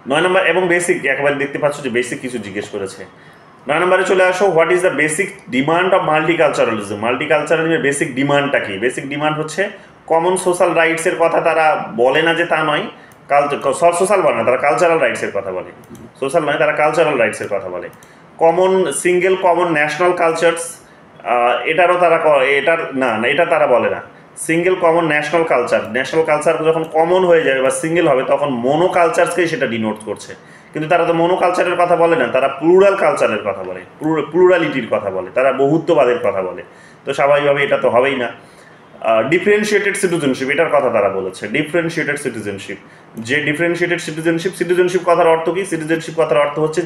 Speaker 1: 9 নম্বর এবং বেসিক, একেবারে দেখতে পাচ্ছ যে বেসিক কিছু জিজ্ঞেস করেছে। 9 নম্বরে চলে আসো, what is the basic demand of multiculturalism. মাল্টিকালচারালিজমের বেসিক ডিমান্ডটা কি? বেসিক ডিমান্ড হচ্ছে কমন সোশ্যাল রাইটসের কথা তারা বলে না যে তা নয়, সোশ্যাল বলে না, তারা কালচারাল রাইটসের কথা বলে। সোশ্যাল নয়, তারা কালচারাল রাইটসের কথা বলে। কমন ন্যাশনাল কালচারস, এটারও তারা এটা তারা বলে না। সিঙ্গেল কমন ন্যাশনাল কালচার যখন কমন হয়ে যাবে বা সিঙ্গেল হবে তখন মোনো কালচারসকেই সেটা ডিনোট করছে। কিন্তু তারা তো মোনো কালচারের কথা বলে না, তারা প্লুরাল কালচারের কথা বলে, প্লুরালিটির কথা বলে, তারা বহুত্ববাদের কথা বলে। তো স্বাভাবিকভাবে এটা তো হবেই না। ডিফারেন্সিয়েটেড সিটিজেনশিপ, এটার কথা তারা বলেছে, ডিফারেন্সিয়েটেড সিটিজেনশিপ। যে ডিফারেন্সিয়েটেড সিটিজেনশিপ কথার অর্থ কি? সিটিজেনশিপ কথার অর্থ হচ্ছে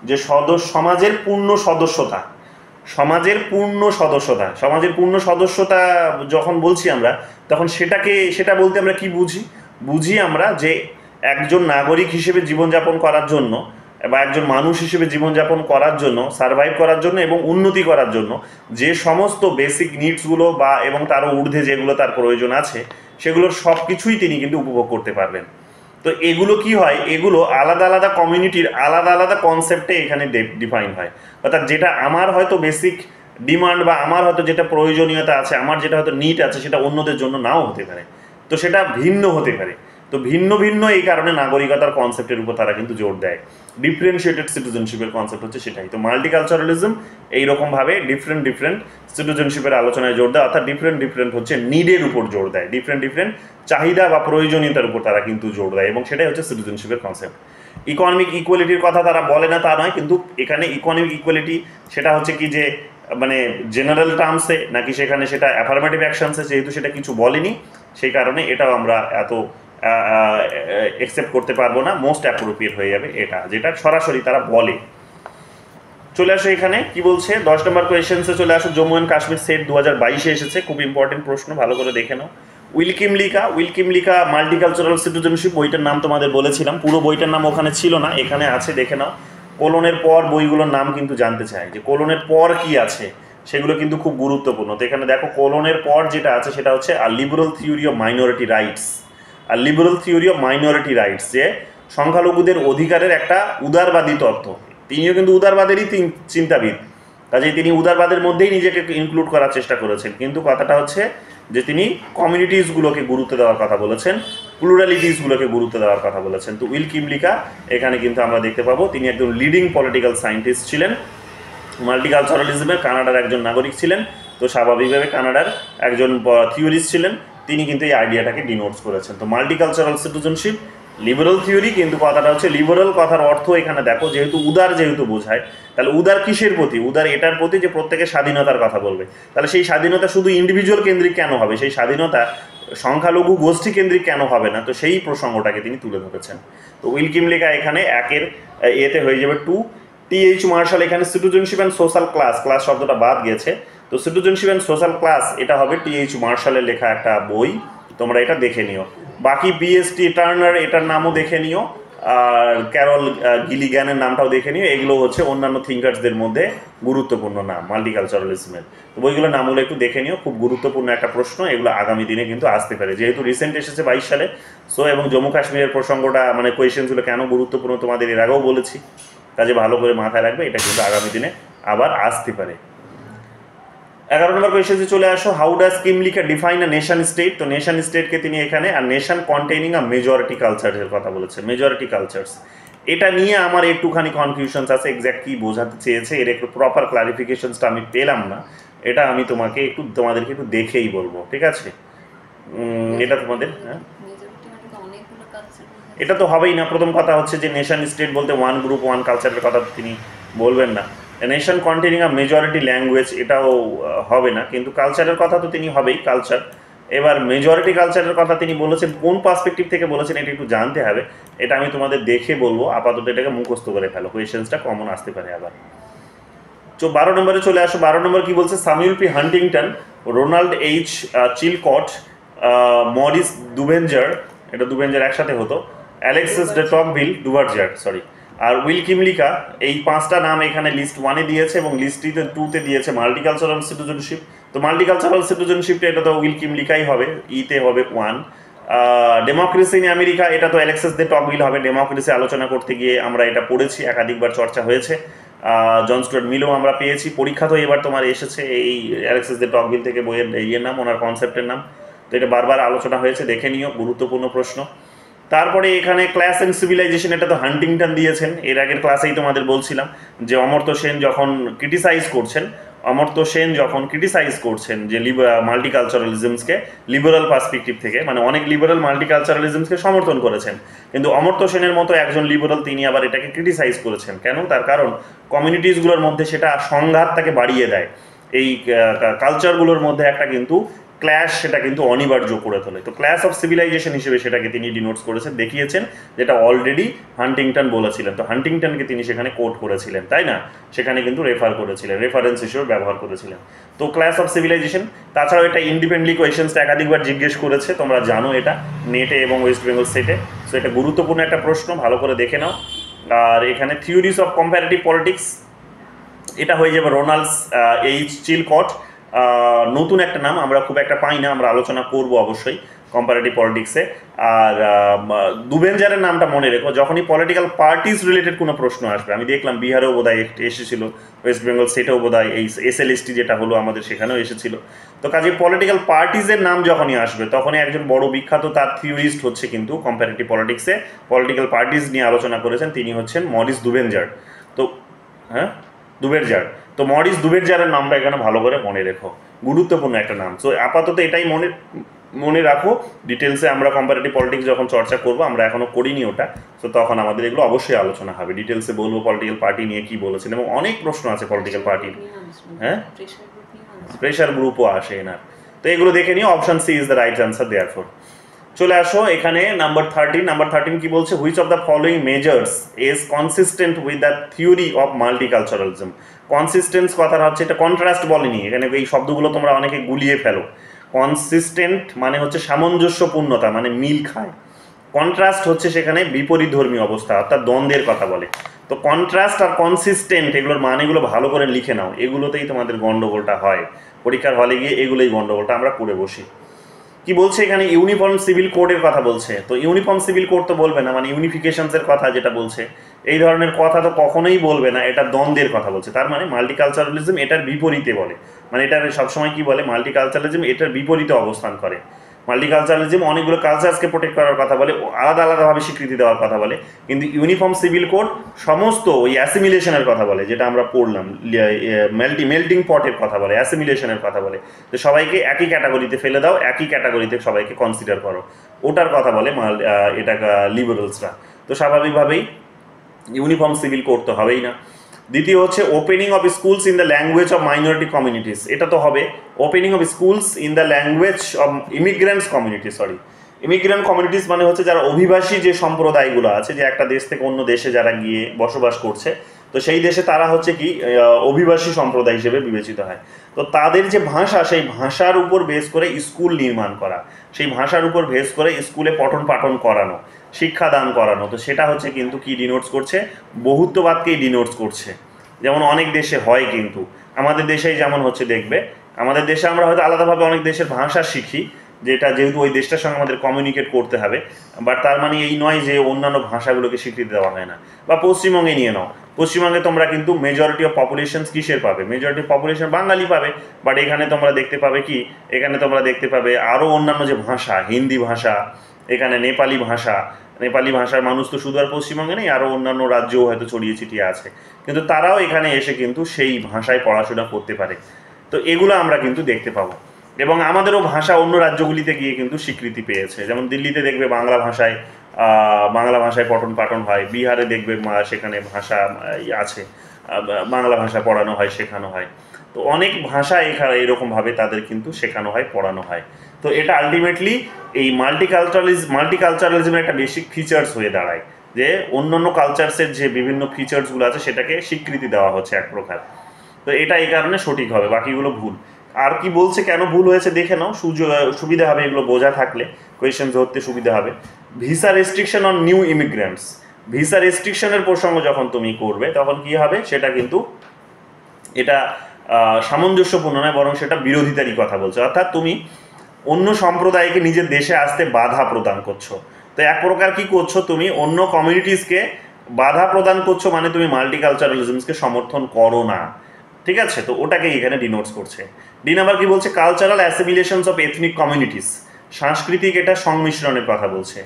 Speaker 1: যে সমাজের পূর্ণ সদস্যতা, সমাজের পূর্ণ সদস্যতা যখন বলছি আমরা, তখন সেটা বলতে আমরা কি বুঝি আমরা যে একজন নাগরিক হিসেবে জীবনযাপন করার জন্য বা একজন মানুষ হিসেবে জীবনযাপন করার জন্য, সার্ভাইভ করার জন্য এবং উন্নতি করার জন্য যে সমস্ত বেসিক নিডসগুলো বা এবং তারও ঊর্ধ্বে যেগুলো তার প্রয়োজন আছে, সেগুলোর সব কিছুই তিনি কিন্তু উপভোগ করতে পারবেন। তো এগুলো কি হয়? এগুলো আলাদা আলাদা কমিউনিটির আলাদা আলাদা কনসেপ্টে এখানে ডিফাইন হয়। অর্থাৎ যেটা আমার হয়তো বেসিক ডিমান্ড বা আমার হয়তো যেটা প্রয়োজনীয়তা আছে, আমার যেটা হয়তো নিড আছে, সেটা অন্যদের জন্য নাও হতে পারে। তো সেটা ভিন্ন হতে পারে। তো ভিন্ন ভিন্ন এই কারণে নাগরিকতার কনসেপ্টের উপর তারা কিন্তু জোর দেয়। ডিফারেন্সিয়েটেড সিটিজেনশিপের কনসেপ্ট হচ্ছে সেটাই। তো মাল্টিকালচারালিজম এইরকমভাবে ডিফারেন্ট সিটিজেনশিপের আলোচনায় জোর দেয়, অর্থাৎ ডিফারেন্ট হচ্ছে নিডের উপর জোর দেয়, ডিফারেন্ট চাহিদা বা প্রয়োজনীয়তার উপর তারা কিন্তু জোর দেয়, এবং সেটাই হচ্ছে সিটিজেনশিপের কনসেপ্ট। ইকোনমিক ইকুয়ালিটির কথা তারা বলে না তা নয়, কিন্তু এখানে ইকোনমিক ইকুয়ালিটি সেটা হচ্ছে কি যে মানে জেনারেল টার্মসে নাকি সেখানে সেটা অ্যাফার্মেটিভ অ্যাকশনসে, যেহেতু সেটা কিছু বলেনি সেই কারণে এটাও আমরা এত অ্যাকসেপ্ট করতে পারবো না। মোস্ট অ্যাপ্রোপ্রিয়েট হয়ে যাবে এটা, যেটা সরাসরি তারা বলে। চলে আসো এখানে কি বলছে 10 নম্বর কোয়েশ্চেন্সে চলে আসো। জম্মু অ্যান্ড কাশ্মীর সেট 2022-এ এসেছে, খুব ইম্পর্টেন্ট প্রশ্ন, ভালো করে দেখে নাও। উইলকিম লিকা মাল্টিকালচারাল সিটিজেনশিপ, বইটার নাম তোমাদের বলেছিলাম, পুরো বইটার নাম ওখানে ছিল না, এখানে আছে, দেখে নাও। কোলনের পর বইগুলোর নাম কিন্তু জানতে চাই, যে কোলনের পর কি আছে, সেগুলো কিন্তু খুব গুরুত্বপূর্ণ। তো এখানে দেখো কোলনের পর যেটা আছে সেটা হচ্ছে আর liberal theory of minority rights, যে সংখ্যালঘুদের অধিকারের একটা উদারবাদী তত্ত্ব। তিনিও কিন্তু উদারবাদেরই চিন্তাবিদ, কাজেই তিনি উদারবাদের মধ্যেই নিজেকে ইনক্লুড করার চেষ্টা করেছেন। কিন্তু কথাটা হচ্ছে যে তিনি কমিউনিটিসগুলোকে গুরুত্ব দেওয়ার কথা বলেছেন, প্লুরালিটিসগুলোকে গুরুত্ব দেওয়ার কথা বলেছেন। তো উইলকিম লিকা এখানে কিন্তু আমরা দেখতে পাবো তিনি একজন লিডিং পলিটিক্যাল সায়েন্টিস্ট ছিলেন, মাল্টিকালচারালিজমের, কানাডার একজন নাগরিক ছিলেন। তো স্বাভাবিকভাবে কানাডার একজন থিওরিস্ট ছিলেন, তিনি কিন্তু এই আইডিয়াটাকে ডিনোটস করেছেন। তো মাল্টিকালচারাল সিটিজেনশিপ লিবারাল থিওরি, কিন্তু কথাটা হচ্ছে লিবারাল কথার অর্থ এখানে দেখো, যেহেতু বোঝায়, তাহলে উদার কিসের প্রতি? উদার এটার প্রতি যে প্রত্যেকের স্বাধীনতার কথা বলবে। তাহলে সেই স্বাধীনতা শুধু ইন্ডিভিজুয়াল কেন্দ্রিক কেন হবে? সেই স্বাধীনতা সংখ্যালঘু গোষ্ঠী কেন্দ্রিক কেন হবে না? তো সেই প্রসঙ্গটাকে তিনি তুলে ধরেছেন। তো উইলকিম লিকা এখানে একের এতে হয়ে যাবে 2। টি.এইচ. মার্শাল এখানে সিটিজেনশিপ অ্যান্ড সোশ্যাল ক্লাস শব্দটা বাদ গেছে, তো সিটিজেনশিপ অ্যান্ড সোশ্যাল ক্লাস এটা হবে টি.এইচ. মার্শালের লেখা একটা বই, তোমরা এটা দেখে নিও। বাকি বি.এস.টি. টার্নার এটার নামও দেখে নিও, আর ক্যারল গিলিগ্যানের নামটাও দেখে নিও। এগুলো হচ্ছে অন্যান্য থিঙ্কার্সদের মধ্যে গুরুত্বপূর্ণ নাম মাল্টিকালচারালিজমের। তো বইগুলোর নামগুলো একটু দেখে নিও, খুব গুরুত্বপূর্ণ একটা প্রশ্ন, এগুলো আগামী দিনে কিন্তু আসতে পারে, যেহেতু রিসেন্ট এসেছে 22 সালে। সো এবং জম্মু কাশ্মীরের প্রসঙ্গটা মানে কোয়েশ্চেনগুলো কেন গুরুত্বপূর্ণ তোমাদের এর আগেও বলেছি, কাজে ভালো করে মাথায় রাখবে, এটা কিন্তু আগামী দিনে আবার আসতে পারে। 11 নম্বর কোয়েশ্চেনে চলে আসো, how does Kymlicka define a nation state. তো নেশন স্টেটকে তিনি এখানে আর নেশন কন্টেইনিং আ মেজরিটি কালচারের কথা বলেছে, মেজরিটি কালচার্স। এটা নিয়ে আমার একটুখানি কনফিউশনস আছে, এক্স্যাক্ট কী বোঝাতে চেয়েছে, এর একটু প্রপার ক্লারিফিকেশনসটা আমি পেলাম না। এটা আমি তোমাদেরকে একটু দেখেই বলবো, ঠিক আছে? এটা তোমাদের এটা তো হবেই না। প্রথম কথা হচ্ছে যে নেশন স্টেট বলতে ওয়ান গ্রুপ ওয়ান কালচারের কথা তিনি বলবেন না। নেশন কন্টেনিং আ মেজরিটি ল্যাঙ্গুয়েজ এটাও হবে না, কিন্তু কালচারের কথা তো তিনি হবেই, কালচার। এবার মেজরিটি কালচারের কথা তিনি বলেছেন কোন পার্সপেক্টিভ থেকে বলেছেন এটা একটু জানতে হবে, এটা আমি তোমাদের দেখে বলবো, আপাতত এটাকে মুখস্থ করে ফেলো, কোয়েশ্চেন্সটা কমন আসতে পারে আবার। তো 12 নম্বরে চলে আসো। 12 নম্বর কি বলছে, Samuel P Huntington, Ronald H Chilcote, Maurice Duverger, এটা দুভেঞ্জার একসাথে হতো, Alexis de Tocqueville, Duverger sorry, আর উইল কিমলিকা, এই 5টা নাম এখানে লিস্ট 1-এ দিয়েছে এবং লিস্ট 2-তে দিয়েছে মাল্টিকালচারাল সিটিজেনশিপ। তো মাল্টিকালচারাল সিটিজেনশিপটা এটা তো উইল কিমলিকাই হবে, ইতে হবে 1। ডেমোক্রেসি ইন আমেরিকা, এটা তো অ্যালেক্সিস ডে টকভিল হবে। ডেমোক্রেসি আলোচনা করতে গিয়ে আমরা এটা পড়েছি, একাধিকবার চর্চা হয়েছে, জন স্টুয়ার্ট মিলও আমরা পেয়েছি, পরীক্ষা তো এবার তোমার এসেছে এই অ্যালেক্সিস ডে টকভিল থেকে, বইয়ের ইয়ের নাম, ওনার কনসেপ্টের নাম। তো এটা বারবার আলোচনা হয়েছে, দেখে নিও, গুরুত্বপূর্ণ প্রশ্ন। তারপরে এখানে ক্লাস অ্যান্ড সিভিলাইজেশন, এটা তো হান্টিংটন দিয়েছেন, এর আগের ক্লাসেই তোমাদের বলছিলাম যে অমর্ত্য সেন যখন ক্রিটিসাইজ করছেন যে মাল্টিকালচারালিজমসকে লিবারাল পার্সপেক্টিভ থেকে, মানে অনেক লিবারাল মাল্টিকালচারালিজমসকে সমর্থন করেছেন, কিন্তু অমর্ত্য সেনের মতো একজন লিবারাল তিনি আবার এটাকে ক্রিটিসাইজ করেছেন। কেন? তার কারণ কমিউনিটিসগুলোর মধ্যে সেটা সংঘাতটাকে বাড়িয়ে দেয়, এই কালচারগুলোর মধ্যে একটা কিন্তু ক্ল্যাশ সেটা কিন্তু অনিবার্য করে তোলে। তো ক্ল্যাশ অফ সিভিলাইজেশন হিসেবে সেটাকে তিনি ডিনোটস করেছেন, দেখিয়েছেন, যেটা অলরেডি হান্টিংটন বলেছিলেন। তো হান্টিংটনকে তিনি সেখানে কোট করেছিলেন, তাই না? সেখানে কিন্তু রেফারেন্স হিসেবে ব্যবহার করেছিলেন। তো ক্ল্যাশ অফ সিভিলাইজেশন, তাছাড়াও এটা ইন্ডিপেন্ডেন্টলি কোয়েশ্চেন্সটা একাধিকবার জিজ্ঞেস করেছে, তোমরা জানো এটা নেটে এবং ওয়েস্ট বেঙ্গল স্টেটে। সো এটা গুরুত্বপূর্ণ একটা প্রশ্ন, ভালো করে দেখে নাও। আর এখানে থিওরিজ অফ কম্পারেটিভ পলিটিক্স, এটা হয়ে যাবে রোনাল্ডস এইচ চিলকট, নতুন একটা নাম, আমরা খুব একটা পাই না, আমরা আলোচনা করব অবশ্যই কম্পারেটিভ পলিটিক্সে। আর দুভেঞ্জারের নামটা মনে রেখো, যখনই পলিটিক্যাল পার্টিস রিলেটেড কোনো প্রশ্ন আসবে, আমি দেখলাম বিহারেও বোধহয় একটি এসেছিল, ওয়েস্ট বেঙ্গল স্টেটেও বোধহয় এই SLST যেটা হলো আমাদের সেখানেও এসেছিল। তো কাজে পলিটিক্যাল পার্টিসের নাম যখনই আসবে তখনই একজন বড় বিখ্যাত তার থিওরিস্ট হচ্ছে কিন্তু কম্পারেটিভ পলিটিক্সে পলিটিক্যাল পার্টিস নিয়ে আলোচনা করেছেন, তিনি হচ্ছেন মরিস দুভেঞ্জার। তো দুভেঞ্জার, তো মরিস দুভেঞ্জারের নামটা এখানে ভালো করে মনে রেখো, গুরুত্বপূর্ণ একটা নাম। সো আপাতত এটাই মনে রাখো, ডিটেলসে আমরা কম্পারেটিভ পলিটিক্স যখন চর্চা করবো, আমরা এখনও করিনি ওটা, তো তখন আমাদের এগুলো অবশ্যই আলোচনা হবে, ডিটেলসে বলবো পলিটিক্যাল পার্টি নিয়ে কী বলেছেন, এবং অনেক প্রশ্ন আছে পলিটিক্যাল পার্টির। প্রেশার গ্রুপও আসে না, তো এগুলো দেখে নিও। Option C is the right answer therefore. চলে আসো এখানে নাম্বার 13 কি বলছে, which of the following measures is consistent with the theory of multiculturalism. Consistence কথাটা হচ্ছে, এটা কন্ট্রাস্ট বলেনি, এখানে এই শব্দগুলো তোমরা অনেকে গুলিয়ে ফেলো। কনসিস্টেন্ট মানে হচ্ছে সামঞ্জস্যপূর্ণতা, মানে মিল খায়। কন্ট্রাস্ট হচ্ছে সেখানে বিপরীত ধর্মী অবস্থা, অর্থাৎ দ্বন্দ্বের কথা বলে। তো কন্ট্রাস্ট আর কনসিস্টেন্ট এগুলোর মানেগুলো ভালো করে লিখে নাও, এগুলোতেই তোমাদের গন্ডগোলটা হয়, পরীক্ষার হলে গিয়ে এগুলোই গন্ডগোলটা আমরা করে বসি। কি বলছে এখানে, ইউনিফর্ম সিভিল কোডের কথা বলছে। তো ইউনিফর্ম সিভিল কোড তো বলবে না, মানে ইউনিফিকেশনসের কথা যেটা বলছে, এই ধরনের কথা তো কখনোই বলবে না, এটা দ্বন্দ্বের কথা বলছে। তার মানে মাল্টিকালচারালিজম এটার বিপরীতে বলে, মানে এটা সবসময় কি বলে, মাল্টিকালচারালিজম এটার বিপরীতে অবস্থান করে। মাল্টিকালচারালিজম অনেকগুলো কালচারকে প্রোটেক্ট করার কথা বলে, আলাদা আলাদাভাবে স্বীকৃতি দেওয়ার কথা বলে, কিন্তু ইউনিফর্ম সিভিল কোড সমস্ত ওই অ্যাসিমিলেশনের কথা বলে, যেটা আমরা পড়লাম, মেল্টিং পটের কথা বলে, অ্যাসিমিলেশনের কথা বলে, তো সবাইকে একই ক্যাটাগরিতে ফেলে দাও, একই ক্যাটাগরিতে সবাইকে কনসিডার করো, ওটার কথা বলে এটা লিবারেলসরা। তো স্বাভাবিকভাবেই ইউনিফর্ম সিভিল কোড তো হবেই না। দ্বিতীয় হচ্ছে opening of schools in the language of minority communities, এটা তো হবে। Opening of schools in the language of immigrants communities মানে হচ্ছে যারা অভিবাসী যে সম্প্রদায়গুলো আছে, যে একটা দেশ থেকে অন্য দেশে যারা গিয়ে বসবাস করছে, তো সেই দেশে তারা হচ্ছে কি অভিবাসী সম্প্রদায় হিসেবে বিবেচিত হয়। তো তাদের যে ভাষা, সেই ভাষার উপর বেস করে স্কুল নির্মাণ করা, সেই ভাষার উপর বেস করে স্কুলে পঠন পাঠন করানো, শিক্ষাদান করানো, তো সেটা হচ্ছে কিন্তু কি ডিনোটস করছে, বহুত্ববাদকেই ডিনোটস করছে। যেমন অনেক দেশে হয়, কিন্তু আমাদের দেশেই যেমন হচ্ছে দেখবে, আমাদের দেশে আমরা হয়তো আলাদাভাবে অনেক দেশের ভাষা শিখি, যেটা যেহেতু ওই দেশটার সঙ্গে আমাদের কমিউনিকেট করতে হবে, বাট তার মানে এই নয় যে অন্যান্য ভাষাগুলোকে স্বীকৃতি দেওয়া হয় না। বা পশ্চিমবঙ্গে নিয়ে নাও, পশ্চিমবঙ্গে তোমরা কিন্তু মেজরিটি অফ পপুলেশন কিসের পাবে, মেজরিটি পপুলেশন বাঙালি পাবে, বাট এখানে তোমরা দেখতে পাবে কি, এখানে তোমরা দেখতে পাবে আরও অন্যান্য যে ভাষা, হিন্দি ভাষা, এখানে নেপালি ভাষা, নেপালি ভাষার মানুষ তো শুধু আর পশ্চিমবঙ্গে নেই, আরও অন্যান্য রাজ্যও হয়তো ছড়িয়ে ছিটিয়ে আছে, কিন্তু তারাও এখানে এসে কিন্তু সেই ভাষায় পড়াশোনা করতে পারে। তো এগুলো আমরা কিন্তু দেখতে পাবো, এবং আমাদেরও ভাষা অন্য রাজ্যগুলিতে গিয়ে কিন্তু স্বীকৃতি পেয়েছে। যেমন দিল্লিতে দেখবে বাংলা ভাষায় পঠন পাঠন হয়, বিহারে দেখবে সেখানে ভাষা আছে, বাংলা ভাষা পড়ানো হয়, শেখানো হয়। তো অনেক ভাষা এখানে এরকমভাবে তাদের কিন্তু শেখানো হয়, পড়ানো হয়। তো এটা আলটিমেটলি এই মাল্টিকালচারালিজমের একটা বেসিক ফিচার্স হয়ে দাঁড়ায়, যে অন্যান্য কালচারসের যে বিভিন্ন ফিচার্সগুলো আছে সেটাকে স্বীকৃতি দেওয়া হচ্ছে এক প্রকার। তো এটা এই কারণে সঠিক হবে, বাকিগুলো ভুল। আর কি বলছে, কেন ভুল হয়েছে দেখে নাও, সুবিধা হবে এগুলো বোঝা থাকলে, কোয়েশ্চেন ধরতে সুবিধা হবে। Visa restriction on new immigrants, visa রেস্ট্রিকশনের প্রসঙ্গ যখন তুমি করবে তখন কি হবে, সেটা কিন্তু এটা সামঞ্জস্যপূর্ণ নয়, বরং সেটা বিরোধিতারই কথা বলছে। অর্থাৎ তুমি অন্য সম্প্রদায়কে নিজের দেশে আসতে বাধা প্রদান করছো। তো এক প্রকার কি করছো, তুমি অন্য কমিউনিটিসকে বাধা প্রদান করছো, মানে তুমি মাল্টিকালচারালিজমকে সমর্থন করো না। ঠিক আছে, তো ওটাকে এখানে ডিনোটস করছে। ডি নাম্বার কি বলছে, কালচারাল অ্যাসিমিলেশনস অফ এথনিক কমিউনিটিস, সাংস্কৃতিক এটা সংমিশ্রণের কথা বলছে।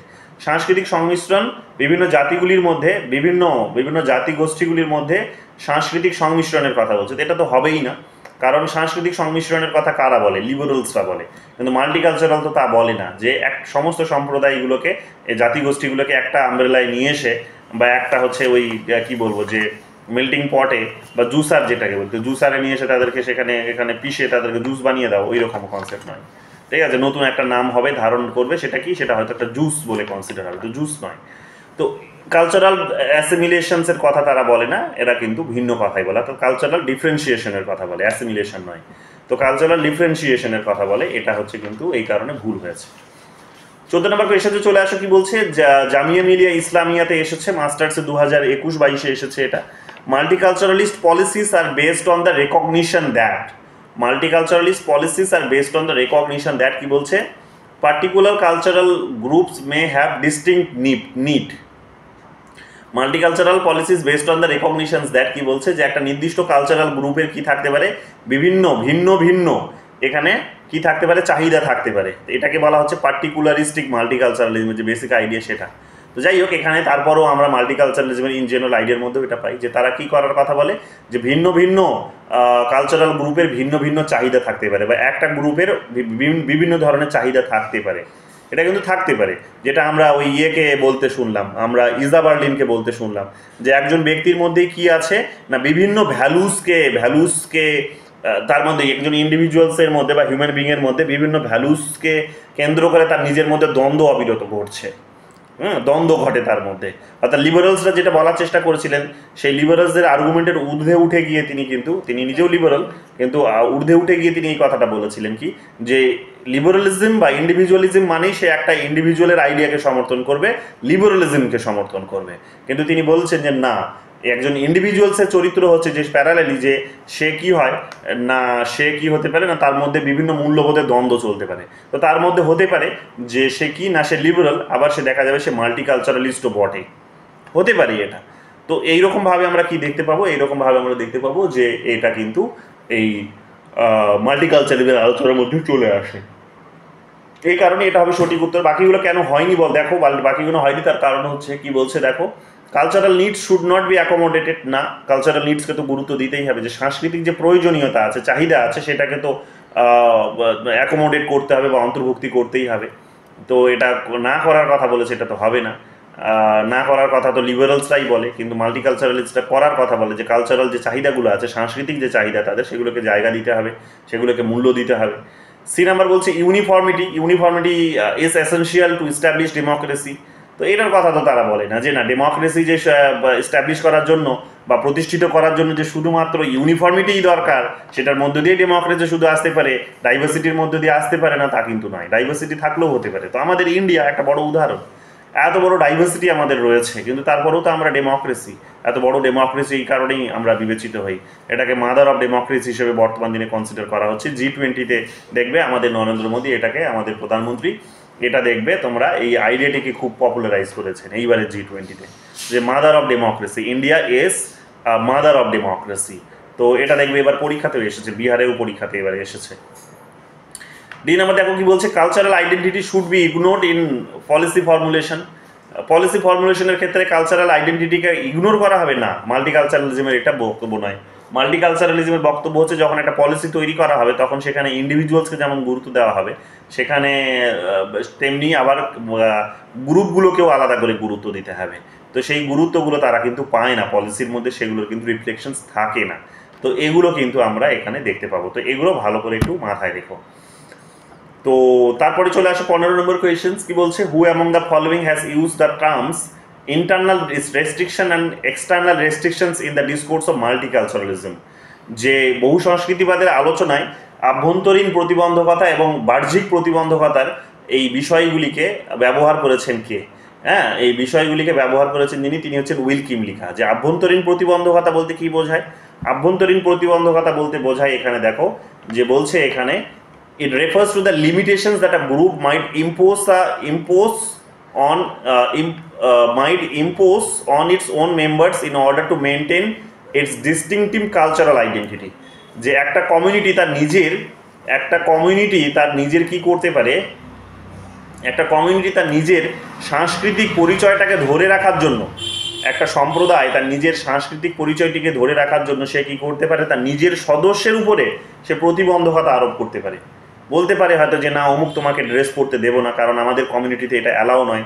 Speaker 1: সাংস্কৃতিক সংমিশ্রণ বিভিন্ন জাতিগুলির মধ্যে, বিভিন্ন জাতিগোষ্ঠীগুলির মধ্যে সাংস্কৃতিক সংমিশ্রণের কথা বলছে। এটা তো হবেই না, কারণ সাংস্কৃতিক সংমিশ্রণের কথা কারা বলে, লিবারেলসরা বলে, কিন্তু মাল্টিকালচারাল তো তা বলে না, যে সমস্ত সম্প্রদায়গুলোকে, জাতিগোষ্ঠীগুলোকে একটা আমব্রেলায় নিয়ে এসে, বা একটা হচ্ছে ওই কি বলবো, যে মেল্টিং পটে বা জুসার, যেটাকে বলতে জুসারে নিয়ে এসে তাদেরকে এখানে পিষে তাদেরকে জুস বানিয়ে দাও, ওই রকম কনসেপ্ট নয়। ঠিক আছে, নতুন একটা নাম হবে, ধারণ করবে, সেটা কি, সেটা হয়তো একটা জুস বলে কনসিডার হবে, তো জুস নয়। তো কালচারাল অ্যাসিমিলেশনসের কথা তারা বলে না, এরা কিন্তু ভিন্ন কথাই বলে, তো কালচারাল ডিফারেন্সিয়েশনের কথা বলে, অ্যাসিমিলেশন নয়। তো কালচারাল ডিফারেন্সিয়েশনের কথা বলে, এটা হচ্ছে কিন্তু এই কারণে ভুল হয়েছে। 14 নম্বর কোয়েশ্চেনে চলে আসো, কি বলছে, জামিয়া মিলিয়া ইসলামিয়াতে এসেছে, মাস্টার্সে 2021-22 এসেছে এটা। Multiculturalist policies are based on the recognition that, multiculturalist policies are based on the recognition that কি বলছে, particular cultural groups may have distinct need. Multicultural policies based on the recognitions that কি বলছে, যে একটা নির্দিষ্ট কালচারাল গ্রুপের কি থাকতে পারে, ভিন্ন ভিন্ন এখানে কি থাকতে পারে, চাহিদা থাকতে পারে। এটাকে বলা হচ্ছে পার্টিকুলারিস্টিক মাল্টিকালচারালিজমের যে বেসিক আইডিয়া সেটা। তো যাই হোক, এখানে তারপরও আমরা মাল্টিকালচারালিজমের ইন জেনারেল আইডিয়ার মধ্যেও এটা পাই, যে তারা কি করার কথা বলে, যে ভিন্ন কালচারাল গ্রুপের ভিন্ন চাহিদা থাকতে পারে, বা একটা গ্রুপের বিভিন্ন ধরনের চাহিদা থাকতে পারে। এটা কিন্তু থাকতে পারে, যেটা আমরা ওই ইয়েকে বলতে শুনলাম, আমরা ইজা বার্লিনকে বলতে শুনলাম, যে একজন ব্যক্তির মধ্যে কি আছে না, বিভিন্ন ভ্যালুসকে তার মধ্যে, একজন ইন্ডিভিজুয়ালসের মধ্যে বা হিউম্যান বিংয়ের মধ্যে বিভিন্ন ভ্যালুসকে কেন্দ্র করে তার নিজের মধ্যে দ্বন্দ্ব অবিরত ঘটছে। দ্বন্দ্ব ঘটে তার মধ্যে। অর্থাৎ লিবারেলসরা যেটা বলার চেষ্টা করেছিলেন, সেই লিবারেলসদের আর্গুমেন্টের ঊর্ধ্বে উঠে গিয়ে তিনি নিজেও লিবারেল, কিন্তু ঊর্ধ্বে উঠে গিয়ে তিনি এই কথাটা বলেছিলেন কি, যে লিবারেলিজম বা ইন্ডিভিজুয়ালিজম মানেই সে একটা ইন্ডিভিজুয়ালের আইডিয়াকে সমর্থন করবে, লিবারেলিজমকে সমর্থন করবে। কিন্তু তিনি বলছেন যে না, একজন ইন্ডিভিজুয়ালসের চরিত্র হচ্ছে যে প্যারালালি, যে সে কি হয় না, সে কি হতে পারে না, তার মধ্যে বিভিন্ন মূল্যবোধের দ্বন্দ্ব চলতে পারে। তো তার মধ্যে হতে পারে যে সে কি না, সে লিবারাল, আবার সে দেখা যাবে সে মাল্টিকালচারালিস্টও বটে, হতে পারে এটা। তো এইরকমভাবে আমরা কি দেখতে পাবো, এইরকমভাবে আমরা দেখতে পাবো যে এটা কিন্তু এই মাল্টিকালচারালের আলোচনার মধ্যে চলে আসে। এই কারণে এটা হবে সঠিক উত্তর। বাকিগুলো কেন হয়নি বল, দেখো বাকিগুলো হয়নি, তার কারণ হচ্ছে কি বলছে দেখো, cultural needs should not be accommodated. না, কালচারাল নিডসকে তো গুরুত্ব দিতেই হবে, যে সাংস্কৃতিক যে প্রয়োজনীয়তা আছে, চাহিদা আছে, সেটাকে তো অ্যাকোমোডেট করতে হবে বা অন্তর্ভুক্তি করতেই হবে। তো এটা না করার কথা বলেছে, এটা তো হবে না। না করার কথা তো লিবারেলসরাই বলে, কিন্তু মাল্টিকালচারালিস্টরা করার কথা বলে, যে কালচারাল যে চাহিদাগুলো আছে, সাংস্কৃতিক যে চাহিদা তাদের, সেগুলোকে জায়গা দিতে হবে, সেগুলোকে মূল্য দিতে হবে। সি নাম্বার বলছে uniformity is essential to establish democracy. তো এটার কথা তো তারা বলে না, যে না, ডেমোক্রেসি যে এস্টাবলিশ করার জন্য বা প্রতিষ্ঠিত করার জন্য যে শুধুমাত্র ইউনিফর্মিটিই দরকার, সেটার মধ্যে দিয়ে ডেমোক্রেসি শুধু আসতে পারে, ডাইভার্সিটির মধ্যে দিয়ে আসতে পারে না, তা কিন্তু নয়। ডাইভার্সিটি থাকলেও হতে পারে। তো আমাদের ইন্ডিয়া একটা বড় উদাহরণ। এত বড় ডাইভার্সিটি আমাদের রয়েছে, কিন্তু তারপরেও তো আমরা ডেমোক্রেসি, এত বড় ডেমোক্রেসি, এই কারণেই আমরা বিবেচিত হই। এটাকে মাদার অফ ডেমোক্রেসি হিসেবে বর্তমান দিনে কনসিডার করা হচ্ছে। G20-তে দেখবে আমাদের নরেন্দ্র মোদী এটাকে, আমাদের প্রধানমন্ত্রী এটা দেখবে তোমরা এই আইডিয়াটিকে খুব পপুলারাইজ করেছেন এইবারে G20-তে, যে mother of democracy, India is mother of democracy. তো এটা দেখবে এবার পরীক্ষাতেও এসেছে, বিহারেও পরীক্ষাতে এবারে এসেছে। দিন আমরা দেখো কি বলছে, cultural identity should be ignored in policy formulation. Policy ফর্মুলেশনের ক্ষেত্রে কালচারাল আইডেন্টিটিকে ইগনোর করা হবে না, মাল্টিকালচারালিজমের এটা বক্তব্য নয়। মাল্টিকালচারালিজমের বক্তব্য হচ্ছে যখন একটা পলিসি তৈরি করা হবে তখন সেখানে ইন্ডিভিজুয়ালসকে যেমন গুরুত্ব দেওয়া হবে, সেখানে তেমনি আবার গ্রুপগুলোকেও আলাদা করে গুরুত্ব দিতে হবে। তো সেই গুরুত্বগুলো তারা কিন্তু পায় না পলিসির মধ্যে, সেগুলোর কিন্তু রিফ্লেকশনস থাকে না। তো এগুলো কিন্তু আমরা এখানে দেখতে পাবো। তো এগুলো ভালো করে একটু মাথায় রেখো। তো তারপরে চলে আসে 15 নম্বর কোয়েশ্চেন্স, কি বলছে, who among the following has use the terms internal restriction and external restrictions in the discourse of multiculturalism. যে বহু সংস্কৃতিবাদের আলোচনায় আভ্যন্তরীণ প্রতিবন্ধকতা এবং বাহ্যিক প্রতিবন্ধকতার এই বিষয়গুলিকে ব্যবহার করেছেন কে? হ্যাঁ, এই বিষয়গুলিকে ব্যবহার করেছেন তিনি হচ্ছেন উইল কিমলিখা। যে আভ্যন্তরীণ প্রতিবন্ধকতা বলতে কি বোঝায়? আভ্যন্তরীণ প্রতিবন্ধকতা বলতে বোঝায়, এখানে দেখো যে বলছে এখানে, it refers to the limitations that a group might impose on its own members in order to maintain its distinctive cultural identity. যে একটা কমিউনিটি তার নিজের কি করতে পারে, একটা কমিউনিটি তার নিজের সাংস্কৃতিক পরিচয়টাকে ধরে রাখার জন্য, একটা সম্প্রদায় তার নিজের সাংস্কৃতিক পরিচয়টিকে ধরে রাখার জন্য সে কি করতে পারে, তার নিজের সদস্যের উপরে সে প্রতিবন্ধকতা আরোপ করতে পারে। বলতে পারে হয়তো যে না, অমুক তোমাকে ড্রেস পরতে দেবো না কারণ আমাদের কমিউনিটিতে এটা অ্যালাও নয়,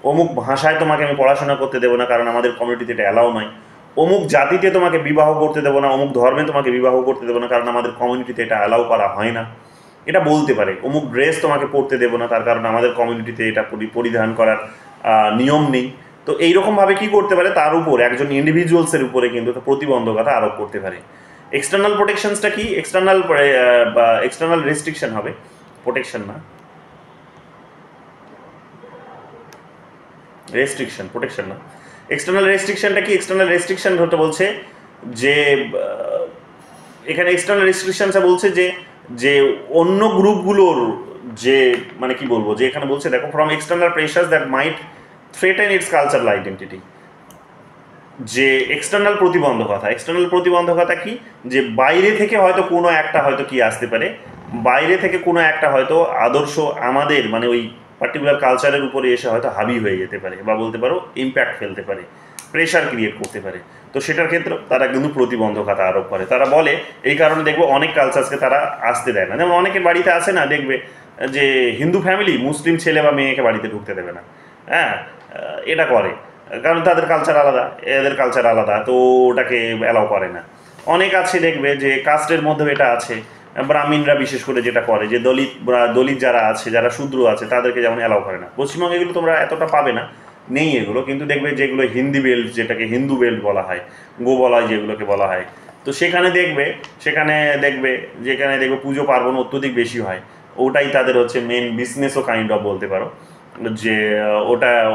Speaker 1: অমুক ভাষায় তোমাকে আমি পড়াশোনা করতে দেবো না কারণ আমাদের কমিউনিটিতে এটা অ্যালাও নয়, অমুক জাতিতে তোমাকে বিবাহ করতে দেবো না, অমুক ধর্মে তোমাকে বিবাহ করতে দেবো না কারণ আমাদের কমিউনিটিতে এটা অ্যালাউ করা হয় না। এটা বলতে পারে। অমুক ড্রেস তোমাকে পরতে দেবো না তার কারণ আমাদের কমিউনিটিতে এটা পরিধান করার নিয়ম নেই। তো এইরকমভাবে কি করতে পারে, তার উপর একজন ইন্ডিভিজুয়ালসের উপরে কিন্তু প্রতিবন্ধকতা আরোপ করতে পারে। এক্সটার্নাল প্রোটেকশনসটা কি? এক্সটার্নাল রেস্ট্রিকশন হবে, প্রোটেকশন না, প্রোটেকশন না। এক্সটার্নাল রেস্ট্রিকশনটা কি? এক্সটার্নাল রেস্ট্রিকশন হতে বলছে যে এখানে এক্সটার্নাল রেস্ট্রিকশনটা বলছে যে অন্য গ্রুপগুলোর যে মানে কি বলবো, যে এখানে বলছে দেখো, from external pressures that might threaten it's cultural identity. যে এক্সটার্নাল প্রতিবন্ধকতা কি? যে বাইরে থেকে হয়তো কোনো একটা হয়তো কি আসতে পারে, বাইরে থেকে কোনো একটা হয়তো আদর্শ আমাদের মানে ওই পার্টিকুলার কালচারের উপরে এসে হয়তো হাবি হয়ে যেতে পারে, বা বলতে পারো ইম্প্যাক্ট ফেলতে পারে, প্রেশার ক্রিয়েট করতে পারে। তো সেটার ক্ষেত্রে তারা কিন্তু প্রতিবন্ধকতা আরোপ করে। তারা বলে এই কারণে দেখবে অনেক কালচারসকে তারা আসতে দেয় না। যেমন অনেকের বাড়িতে আসে না, দেখবে যে হিন্দু ফ্যামিলি মুসলিম ছেলে বা মেয়েকে বাড়িতে ঢুকতে দেবে না। হ্যাঁ, এটা করে কারণ তাদের কালচার আলাদা, এদের কালচার আলাদা, তো ওটাকে অ্যালাউ করে না। অনেক আছে দেখবে যে কাস্টের মধ্যেও এটা আছে, ব্রাহ্মণরা বিশেষ করে যেটা করে, যে দলিত যারা আছে, যারা শূদ্র আছে তাদেরকে যেমন অ্যালাউ করে না। পশ্চিমবঙ্গে এগুলো তোমরা এতটা পাবে না, নেই এগুলো, কিন্তু দেখবে যেগুলো হিন্দি বেল্ট, যেটাকে হিন্দু বেল্ট বলা হয়, গোবলয় যেগুলোকে বলা হয়, তো সেখানে দেখবে যেখানে দেখবে পুজো পার্বণ অত্যধিক বেশি হয়, ওটাই তাদের হচ্ছে মেন বিজনেসও কাইন্ড অফ বলতে পারো। যে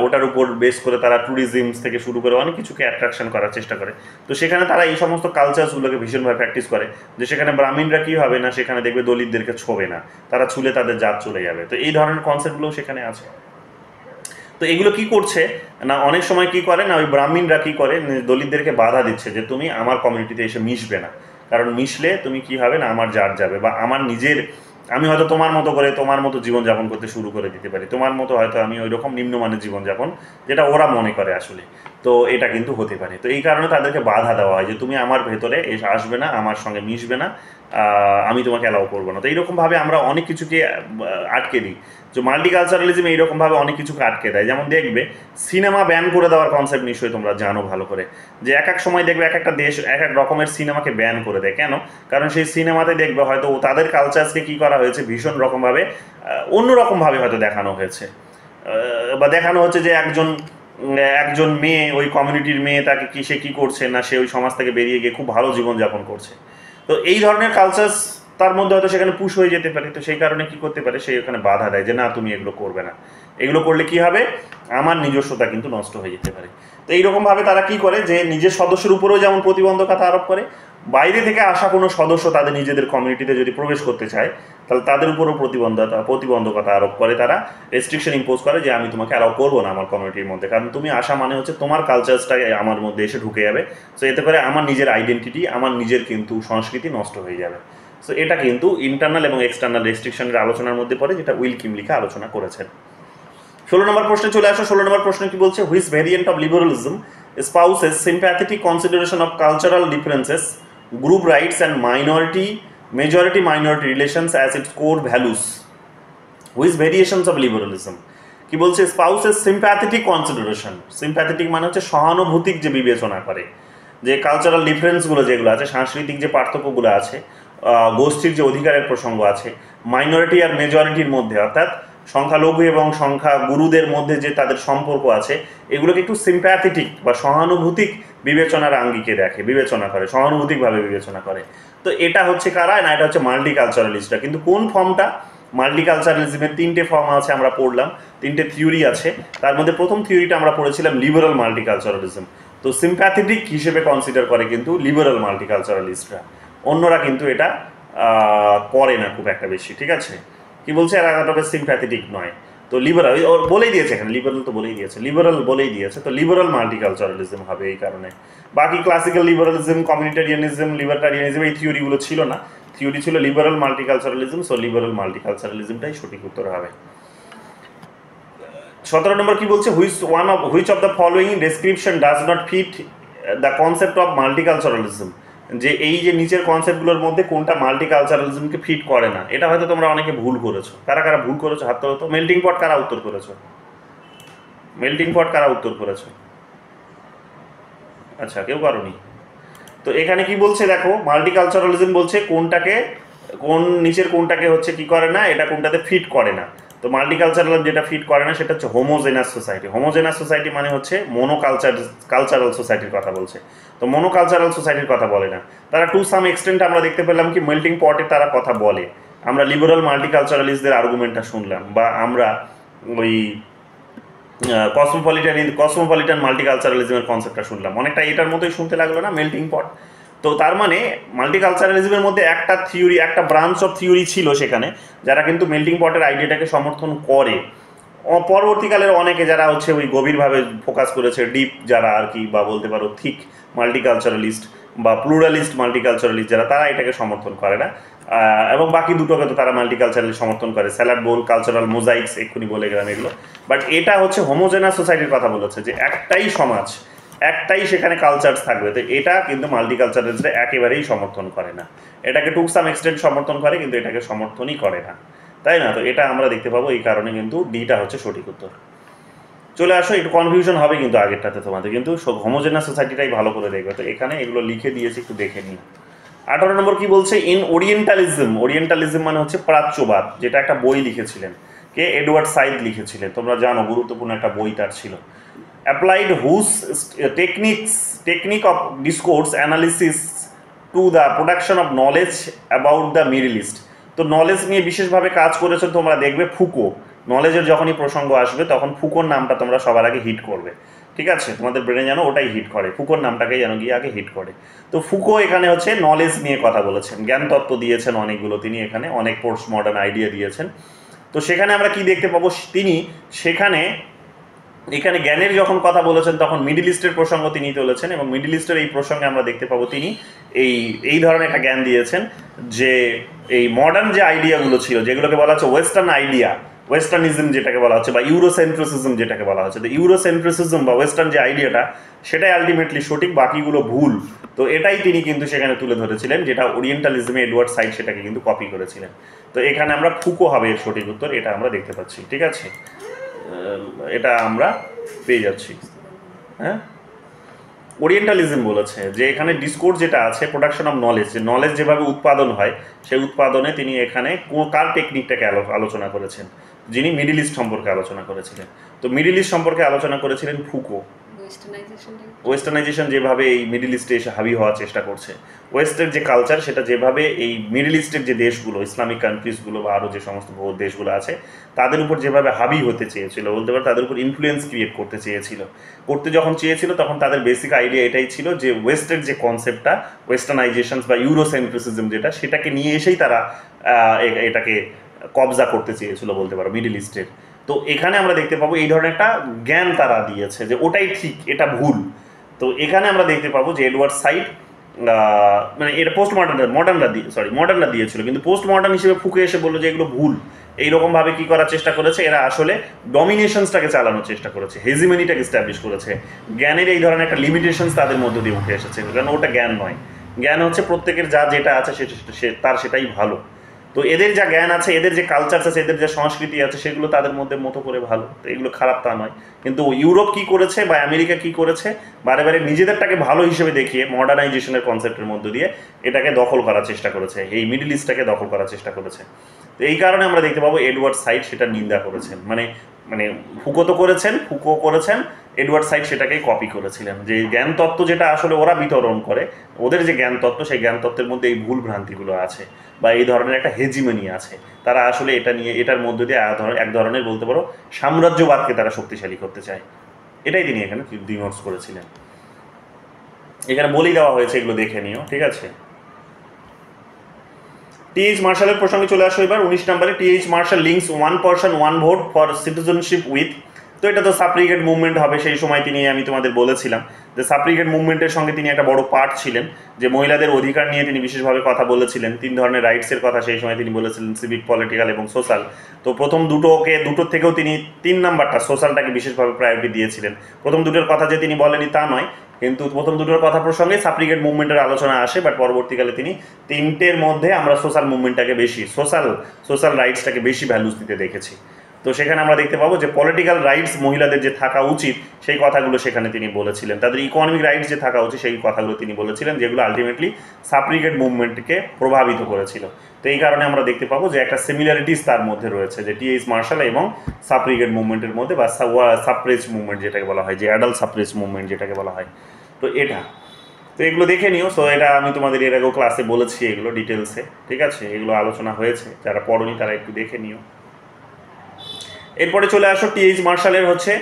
Speaker 1: ওটার উপর বেস করে তারা ট্যুরিজম থেকে শুরু করে অনেক কিছুকে অ্যাট্রাকশন করার চেষ্টা করে। তো সেখানে তারা এই সমস্ত কালচারসগুলোকে ভীষণভাবে প্র্যাকটিস করে, যে সেখানে ব্রাহ্মণরা কী হবে না, সেখানে দেখবে দলিতদেরকে ছোবে না, তারা ছুলে তাদের জাত চলে যাবে। তো এই ধরনের কনসেপ্টগুলোও সেখানে আছে। তো এগুলো কি করছে না, অনেক সময় কি করে না, ওই ব্রাহ্মণরা কি করে, দলিতদেরকে বাধা দিচ্ছে যে তুমি আমার কমিউনিটিতে এসে মিশবে না, কারণ মিশলে তুমি কি হবে না, আমার জাত যাবে, বা আমি হয়তো তোমার মতো জীবনযাপন করতে শুরু করে দিতে পারি, তোমার মতো হয়তো আমি ওই রকম নিম্নমানের জীবনযাপন যেটা ওরা মনে করে আসলে, তো এটা কিন্তু হতে পারে। তো এই কারণে তাদেরকে বাধা দেওয়া হয় যে তুমি আমার ভেতরে আসবে না, আমার সঙ্গে মিশবে না, আমি তোমাকে অ্যালাউ করবো না। তো এইরকমভাবে আমরা অনেক কিছুকে আটকে দিই। যে মাল্টিকালচারালিজম এইরকমভাবে অনেক কিছুকে আটকে দেয়। যেমন দেখবে সিনেমা ব্যান করে দেওয়ার কনসেপ্ট নিশ্চয়ই তোমরা জানো ভালো করে, যে এক এক সময় দেখবে এক একটা দেশ এক এক রকমের সিনেমাকে ব্যান করে দেয়। কেন? কারণ সেই সিনেমাতে দেখবে হয়তো তাদের কালচারকে কী করা হয়েছে, ভীষণ রকমভাবে অন্যরকমভাবে হয়তো দেখানো হয়েছে, বা দেখানো হচ্ছে যে একজন মেয়ে, ওই কমিউনিটির মেয়ে, তাকে সে কী করছে না, সে ওই সমাজ থেকে বেরিয়ে গিয়ে খুব ভালো জীবনযাপন করছে। তো এই ধরনের কালচারস তার মধ্যে হয়তো সেখানে পুশ হয়ে যেতে পারে, তো সেই কারণে কি করতে পারে, সে ওখানে বাধা দেয় যে না তুমি এগুলো করবে না, এগুলো করলে কি হবে, আমার নিজস্বতা কিন্তু নষ্ট হয়ে যেতে পারে। তো এইরকমভাবে তারা কি করে যে নিজের সদস্যের উপরেও যেমন প্রতিবন্ধকতা আরোপ করে, বাইরে থেকে আসা কোনো সদস্য তাদের নিজেদের কমিউনিটিতে যদি প্রবেশ করতে চায় তাহলে তাদের উপরও প্রতিবন্ধকতা আরোপ করে, তারা রেস্ট্রিকশন ইম্পোজ করে যে আমি তোমাকে অ্যালাউ করবো না আমার কমিউনিটির মধ্যে, কারণ তুমি আসা মানে হচ্ছে তোমার কালচারসটা আমার মধ্যে এসে ঢুকে যাবে, সো এতে করে আমার নিজের আইডেন্টিটি, আমার নিজের কিন্তু সংস্কৃতি নষ্ট হয়ে যাবে। সো এটা কিন্তু ইন্টারনাল এবং এক্সটার্নাল রেস্ট্রিকশনের আলোচনার মধ্যে পড়ে, যেটা উইল কিমলিখা আলোচনা করেছেন। 16 নম্বর প্রশ্নে চলে আসো। 16 নম্বর প্রশ্ন কি বলছে, which variant of liberalism spouses sympathetic consideration of cultural differences, group rights and majority minority relations as its core values? Which variations of liberalism কি বলছে, spouses sympathetic consideration, sympathetic মানে হচ্ছে সহানুভূতিক যে বিবেচনা করে, যে কালচারাল ডিফারেন্সগুলো যেগুলো আছে, সাংস্কৃতিক যে পার্থক্যগুলো আছে, গোষ্ঠীর যে অধিকারের প্রসঙ্গ আছে, মাইনরিটি আর মেজরিটির মধ্যে অর্থাৎ সংখ্যালঘু এবং সংখ্যাগুরুদের মধ্যে যে তাদের সম্পর্ক আছে, এগুলোকে একটু সিম্প্যাথেটিক বা সহানুভূতিক বিবেচনার আঙ্গিকে দেখে, বিবেচনা করে, সহানুভূতিকভাবে বিবেচনা করে। তো এটা হচ্ছে কারা না, এটা হচ্ছে মাল্টিকালচারালিস্টরা। কিন্তু কোন ফর্মটা, মাল্টিকালচারালিজমের 3টে ফর্ম আছে আমরা পড়লাম, 3টে থিওরি আছে, তার মধ্যে প্রথম থিওরিটা আমরা পড়েছিলাম লিবারাল মাল্টিকালচারালিজম। তো সিম্প্যাথেটিক হিসেবে কনসিডার করে কিন্তু লিবারাল মাল্টিকালচারালিস্টরা, অন্যরা কিন্তু এটা করে না খুব একটা বেশি, ঠিক আছে। কি বলছে, এরা তবে সিম্প্যাথেটিক নয়। তো লিবারাল বলেই দিয়েছে এখানে, লিবারাল তো বলেই দিয়েছে, লিবারাল বলেই দিয়েছে, তো লিবারাল মাল্টিকালচারালিজম হবে এই কারণে। বাকি ক্লাসিক্যাল লিবারালিজম, কমিউনিটারিয়ানিজম, লিবার্টারিয়ানিজম এই থিওরিগুলো ছিল না, থিওরি ছিল লিবারাল মাল্টিকালচারালিজম, সো লিবারাল মাল্টিকালচারালিজমটাই সঠিক উত্তর হবে। 17 নম্বর কি বলছে, which of the following description does not fit the concept of multiculturalism, যে এই যে নিচের কনসেপ্টগুলোর মধ্যে কোনটা মাল্টিকালচারালিজমকে ফিট করে না। এটা হয়তো তোমরা অনেকে ভুল করেছো, কারা কারা ভুল করেছো হাত তোলো তো। মেল্টিং পট কারা উত্তর করেছো, মেল্টিং পট কারা উত্তর করেছো, আচ্ছা কেউ করোনি। তো এখানে কি বলছে দেখো, মাল্টিকালচারালিজম বলছে কোনটাকে, কোন নিচের কোনটাকে হচ্ছে কি করে না, এটা কোনটাতে ফিট করে না। তো মাল্টিকালচারাল যেটা ফিট করে না সেটা হচ্ছে হোমোজেনাস সোসাইটি। হোমোজেনাস সোসাইটি মানে হচ্ছে কালচারাল সোসাইটির কথা বলছে, তো মনোকালচারাল সোসাইটির কথা বলে না। তারা টু সাম এক্সটেন্ট আমরা দেখতে পেলাম কি মেল্টিং পটে তারা কথা বলে, আমরা লিবারাল মাল্টিকালচারালিস্টদের আর্গুমেন্টটা শুনলাম, বা আমরা ওই কসমোপলিটান মাল্টিকালচারালিজমের কনসেপ্টটা শুনলাম, অনেকটা এটার মতোই শুনতে লাগলো না মেল্টিং পট। তো তার মানে মাল্টিকালচারালিজমের মধ্যে একটা থিওরি, একটা ব্রাঞ্চ অফ থিওরি ছিল সেখানে যারা কিন্তু মেল্টিং পটের আইডিয়াটাকে সমর্থন করে। পরবর্তীকালের অনেকে যারা হচ্ছে ওই গভীরভাবে ফোকাস করেছে, ডিপ যারা আর কি, বা বলতে পারো থিক মাল্টিকালচারালিস্ট বা প্লুরালিস্ট মাল্টিকালচারালিস্ট যারা, তারা এটাকে সমর্থন করে না। এবং বাকি দুটোকে তো তারা মাল্টিকালচারালি সমর্থন করে, স্যালাড বোল, কালচারাল মোজাইক্স এক্ষুনি বলে গেলাম এগুলো। বাট এটা হচ্ছে হোমোজেনাস সোসাইটির কথা বলেছে, যে একটাই সমাজ, একটাই সেখানে কালচার থাকবে। তো এটা কিন্তু মাল্টিকালচারালিস্টরা একেবারেই সমর্থন করে না, এটাকে টু সাম এক্সটেন্ট সমর্থন করে কিন্তু এটাকে সমর্থনই করে না, তাই না। তো এটা আমরা দেখতে পাবো, এই কারণে কিন্তু ডিটা হচ্ছে সঠিক উত্তর। চলে আসো, একটু কনফিউশন হবে কিন্তু আগেরটাতে তোমাদের, কিন্তু হোমোজেনাস সোসাইটিটাই ভালো করে দেখবে। তো এখানে এগুলো লিখে দিয়েছি, একটু দেখে নিই। 18 নম্বর কি বলছে, ইন ওরিয়েন্টালিজম, ওরিয়েন্টালিজম মানে হচ্ছে প্রাচ্যবাদ, যেটা একটা বই লিখেছিলেন কে, এডওয়ার্ড সাইদ লিখেছিলেন, তোমরা জানো গুরুত্বপূর্ণ একটা বই তার ছিল। Applied whose technique of discourse analysis to the production of knowledge about the middle east. তো নলেজ নিয়ে বিশেষভাবে কাজ করেছেন তোমরা দেখবে ফুকো, নলেজের যখনই প্রসঙ্গ আসবে তখন ফুকোর নামটা তোমরা সবার আগে হিট করবে, ঠিক আছে, তোমাদের ব্রেনে যেন ওটাই হিট করে, ফুকোর নামটাকেই যেন গিয়ে আগে হিট করে। তো ফুকো এখানে হচ্ছে নলেজ নিয়ে কথা বলেছেন, জ্ঞান তত্ত্ব দিয়েছেন অনেকগুলো, তিনি এখানে অনেক পোস্ট মডার্ন আইডিয়া দিয়েছেন। তো সেখানে আমরা কি দেখতে পাবো, তিনি সেখানে এখানে জ্ঞানের যখন কথা বলেছেন তখন মিডল ইস্টের প্রসঙ্গ তিনি তুলেছেন, এবং মিডল ইস্টের এই প্রসঙ্গে আমরা দেখতে পাবো তিনি এই ধরনের একটা জ্ঞান দিয়েছেন যে এই মডার্ন যে আইডিয়াগুলো ছিল, যেগুলোকে বলা হচ্ছে ওয়েস্টার্ন আইডিয়া, ওয়েস্টার্নিজম যেটাকে বলা হচ্ছে, বা ইউরোসেন্ট্রিসিজম যেটাকে বলা হচ্ছে, তো ইউরোসেন্ট্রিসিজম বা ওয়েস্টার্ন যে আইডিয়াটা সেটাই আলটিমেটলি সঠিক, বাকিগুলো ভুল। তো এটাই তিনি কিন্তু সেখানে তুলে ধরেছিলেন, যেটা ওরিয়েন্টালিজমে এডওয়ার্ড সাইড সেটাকে কিন্তু কপি করেছিলেন। তো এখানে আমরা ফুকো হবে এর সঠিক উত্তর, এটা আমরা দেখতে পাচ্ছি, ঠিক আছে, এটা আমরা পেয়ে যাচ্ছি। হ্যাঁ, ওরিয়েন্টালিজম বলেছে যে এখানে ডিসকোর্স যেটা আছে, প্রোডাকশন অফ নলেজ, যে নলেজ যেভাবে উৎপাদন হয় সেই উৎপাদনে তিনি এখানে কার টেকনিকটাকে আলোচনা করেছেন, যিনি মিডল ইস্ট সম্পর্কে আলোচনা করেছিলেন। তো মিডল ইস্ট সম্পর্কে আলোচনা করেছিলেন ফুকো, ওয়েস্টার্নাইজেশন যেভাবে এই মিডল ইস্টে এসে হাবি হওয়ার চেষ্টা করছে, ওয়েস্টের যে কালচার সেটা যেভাবে এই মিডল ইস্টের যে দেশগুলো, ইসলামিক কান্ট্রিজগুলো বা আরও যে সমস্ত দেশগুলো আছে তাদের উপর যেভাবে হাবি হতে চেয়েছিল, বলতে পারে তাদের উপর ইনফ্লুয়েন্স ক্রিয়েট করতে যখন চেয়েছিল তখন তাদের বেসিক আইডিয়া এটাই ছিল যে ওয়েস্টের যে কনসেপ্টটা, ওয়েস্টার্নাইজেশন বা ইউরোসেন্ট্রিসিজম যেটা, সেটাকে নিয়ে এসেই তারা এটাকে কবজা করতে চেয়েছিল বলতে পারো মিডল ইস্টের। তো এখানে আমরা দেখতে পাবো এই ধরনের একটা জ্ঞান তারা দিয়েছে যে ওটাই ঠিক, এটা ভুল। তো এখানে আমরা দেখতে পাবো যে এডওয়ার্ড সাইড মানে এটা মডার্নরা দিয়েছিল, কিন্তু পোস্ট মডার্ন হিসেবে ফুকে এসে বললো যে এগুলো ভুল। এইরকমভাবে কি করার চেষ্টা করেছে এরা, আসলে ডমিনেশনসটাকে চালানোর চেষ্টা করেছে, হেজিমনিটাকে এস্টাবলিশ করেছে। জ্ঞানের এই ধরনের একটা লিমিটেশনস তাদের মধ্য দিয়ে উঠে এসেছে, কারণ ওটা জ্ঞান নয়। জ্ঞান হচ্ছে প্রত্যেকের যেটা আছে তার সেটাই ভালো। তো এদের যা জ্ঞান আছে, এদের যে কালচার আছে, এদের যে সংস্কৃতি আছে, সেগুলো তাদের মধ্যে মতো করে ভালো, তো এগুলো খারাপ তা নয়। কিন্তু ইউরোপ কি করেছে বা আমেরিকা কি করেছে, বারে বারে নিজেদেরটাকে ভালো হিসেবে দেখিয়ে মডার্নাইজেশনের কনসেপ্টের মধ্য দিয়ে এটাকে দখল করার চেষ্টা করেছে, এই মিডল ইস্টটাকে দখল করার চেষ্টা করেছে। তো এই কারণে আমরা দেখতে পাবো এডওয়ার্ড সাইড সেটা নিন্দা করেছেন, মানে ফুকো করেছেন, এডওয়ার্ড সাইড সেটাকেই কপি করেছিলেন, যে জ্ঞান তত্ত্ব যেটা আসলে ওরা বিতরণ করে, ওদের যে জ্ঞান তত্ত্ব, সেই জ্ঞান তত্ত্বের মধ্যে এই ভুল ভ্রান্তিগুলো আছে বা এই ধরনের একটা হেজিমনি আছে। তারা আসলে এটা নিয়ে, এটার মধ্য দিয়ে এক ধরনের বলতে পারো সাম্রাজ্যবাদকে তারা শক্তিশালী করতে চায়। এটাই তিনি এখানে ডিনোটস করেছিলেন। এখানে বলেই দেওয়া হয়েছে, এগুলো দেখে নিও, ঠিক আছে। টি.এইচ. মার্শালের প্রসঙ্গে চলে আসো এবার 19 নম্বরে। T H. Marshall links one person one vote for citizenship with, তো এটা তো সাপ্রিগেট মুভমেন্ট হবে। সেই সময় তিনি, আমি তোমাদের বলেছিলাম যে সাপ্রিগেট মুভমেন্টের সঙ্গে তিনি একটা বড় পার্ট ছিলেন, যে মহিলাদের অধিকার নিয়ে তিনি বিশেষভাবে কথা বলেছিলেন। 3 ধরনের রাইটসের কথা সেই সময় তিনি বলেছিলেন, সিভিক, পলিটিক্যাল এবং সোশ্যাল। তো প্রথম দুটোর থেকেও তিনি 3 নাম্বারটা সোশ্যালটাকে বিশেষভাবে প্রায়োরিটি দিয়েছিলেন। প্রথম দুটোর কথা যে তিনি বলেনি তা নয়, কিন্তু প্রথম দুটোর কথা প্রসঙ্গে সাপ্রিগেট মুভমেন্টের আলোচনা আসে, বাট পরবর্তীকালে তিনি 3টের মধ্যে আমরা সোশ্যাল মুভমেন্টটাকে বেশি, সোশ্যাল রাইটসটাকে বেশি ভ্যালুস দিতে দেখেছি। তো সেখানে আমরা দেখতে পাবো যে পলিটিক্যাল রাইটস মহিলাদের যে থাকা উচিত সেই কথাগুলো সেখানে তিনি বলেছিলেন, তাদের ইকোনমিক রাইটস যে থাকা উচিত সেই কথাগুলো তিনি বলেছিলেন, যেগুলো আলটিমেটলি সাপ্রিগেট মুভমেন্টকে প্রভাবিত করেছিল। তো এই কারণে আমরা দেখতে পাবো যে একটা সিমিলারিটিস তার মধ্যে রয়েছে, যে টি.এইচ. মার্শাল এবং সাপ্রিগেট মুভমেন্টের মধ্যে, বা সাপ্রেজ মুভমেন্ট যেটাকে বলা হয়, যে অ্যাডাল্ট সাপ্রেজ মুভমেন্ট যেটাকে বলা হয়। তো এগুলো দেখে নিও। সো এটা আমি তোমাদের এর আগেও ক্লাসে বলেছি এগুলো ডিটেলসে, ঠিক আছে, এগুলো আলোচনা হয়েছে, যারা পড়োনি তারা একটু দেখে নিও। এরপরে চলে আসো টি.এইচ. মার্শালের হচ্ছে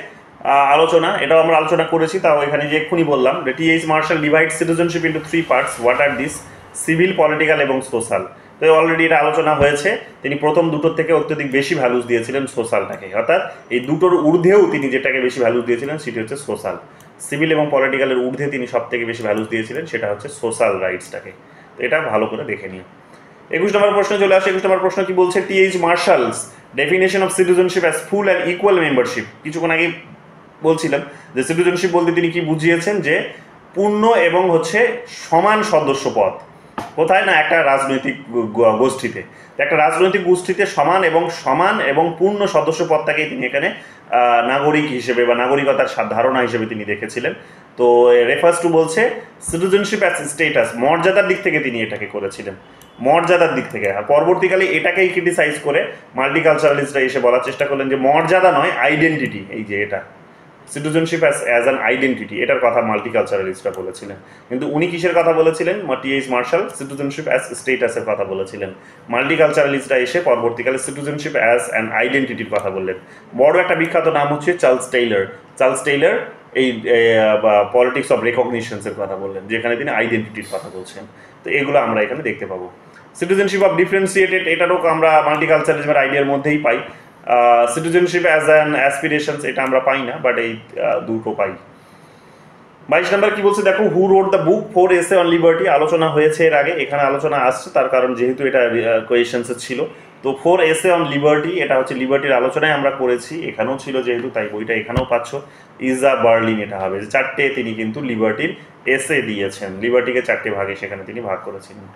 Speaker 1: আলোচনা, এটাও আমরা আলোচনা করেছি, তাও এখানে যে এক্ষুনি বললাম যে T H. Marshall divide citizenship into 3 parts, what are this, civil, political এবং সোশ্যাল। তো অলরেডি এটা আলোচনা হয়েছে, তিনি প্রথম দুটোর থেকে অত্যধিক বেশি ভ্যালুস দিয়েছিলেন সোশ্যালটাকে, অর্থাৎ এই দুটোর ঊর্ধ্বেও তিনি যেটাকে বেশি ভ্যালুস দিয়েছিলেন সেটি হচ্ছে সোশ্যাল। সিভিল এবং পলিটিক্যালের ঊর্ধ্বে তিনি সব থেকে বেশি ভ্যালুস দিয়েছিলেন সেটা হচ্ছে সোশ্যাল রাইটসটাকে। তো এটা ভালো করে দেখে নিও। 21 নম্বর প্রশ্ন চলে আসে। 21 নম্বর প্রশ্ন কি বলছে, T H. Marshall's definition of citizenship as full and equal membership. কিছুক্ষণ আগে বলছিলাম যে সিটিজেনশিপ বলতে তিনি কি বুঝিয়েছেন, যে পূর্ণ এবং হচ্ছে সমান সদস্য পদ। কোথায় না, একটা রাজনৈতিক গোষ্ঠীতে, একটা রাজনৈতিক গোষ্ঠীতে সমান এবং পূর্ণ সদস্য পদটাকেই তিনি এখানে নাগরিক হিসেবে বা নাগরিকতার ধারণা হিসেবে তিনি দেখেছিলেন। তো রেফার্স টু বলছে সিটিজেনশিপ অ্যাজ স্টেটাস, মর্যাদার দিক থেকে তিনি এটাকে করেছিলেন, মর্যাদার দিক থেকে। আর পরবর্তীকালে এটাকেই ক্রিটিসাইজ করে মাল্টিকালচারালিস্টরা এসে বলার চেষ্টা করলেন যে মর্যাদা নয়, আইডেন্টিটি, এই যে এটা সিটিজেনশিপ অ্যাজ অ্যান আইডেন্টিটি, এটার কথা মাল্টিকালচারালিস্টরা বলেছিলেন। কিন্তু উনি কিসের কথা বলেছিলেন, টি.এইচ. মার্শাল সিটিজেনশিপ অ্যাজ স্টেটাসের কথা বলেছিলেন। মাল্টিকালচারালিস্টরা এসে পরবর্তীকালে সিটিজেনশিপ অ্যাজ অ্যান আইডেন্টিটির কথা বললেন। বড় একটা বিখ্যাত নাম হচ্ছে চার্লস টেইলর এই পলিটিক্স অফ রেকগনিশনসের কথা বললেন, যেখানে তিনি আইডেন্টিটির কথা বলছেন। তো এগুলো আমরা এখানে দেখতে পাবো। সিটিজেনশিপ অফ ডিফারেন্সিয়েটেড, এটারও আমরা মাল্টিকালচারালিজমের আইডিয়ার মধ্যেই পাই। সিটিজেনশিপ অ্যাজ অ্যান অ্যাসপিরেশনস, এটা আমরা পাই না, বাট এই দুটো পাই। 22 নম্বর কি বলছে দেখো, who wrote the book 4 essay on liberty, আলোচনা হয়েছে এর আগে, এখানে আলোচনা আসছে তার কারণ যেহেতু এটা কোয়েশনসে ছিল। তো 4 এসে অন লিবার্টি, এটা হচ্ছে লিবার্টির আলোচনায় আমরা করেছি, এখানেও ছিল যেহেতু, তাই বইটা এখানেও পাচ্ছ। ইজা বার্লিন এটা হবে, 4টে তিনি কিন্তু লিবার্টির এসে দিয়েছেন, লিবার্টিকে 4টে ভাগে সেখানে তিনি ভাগ করেছিলেন।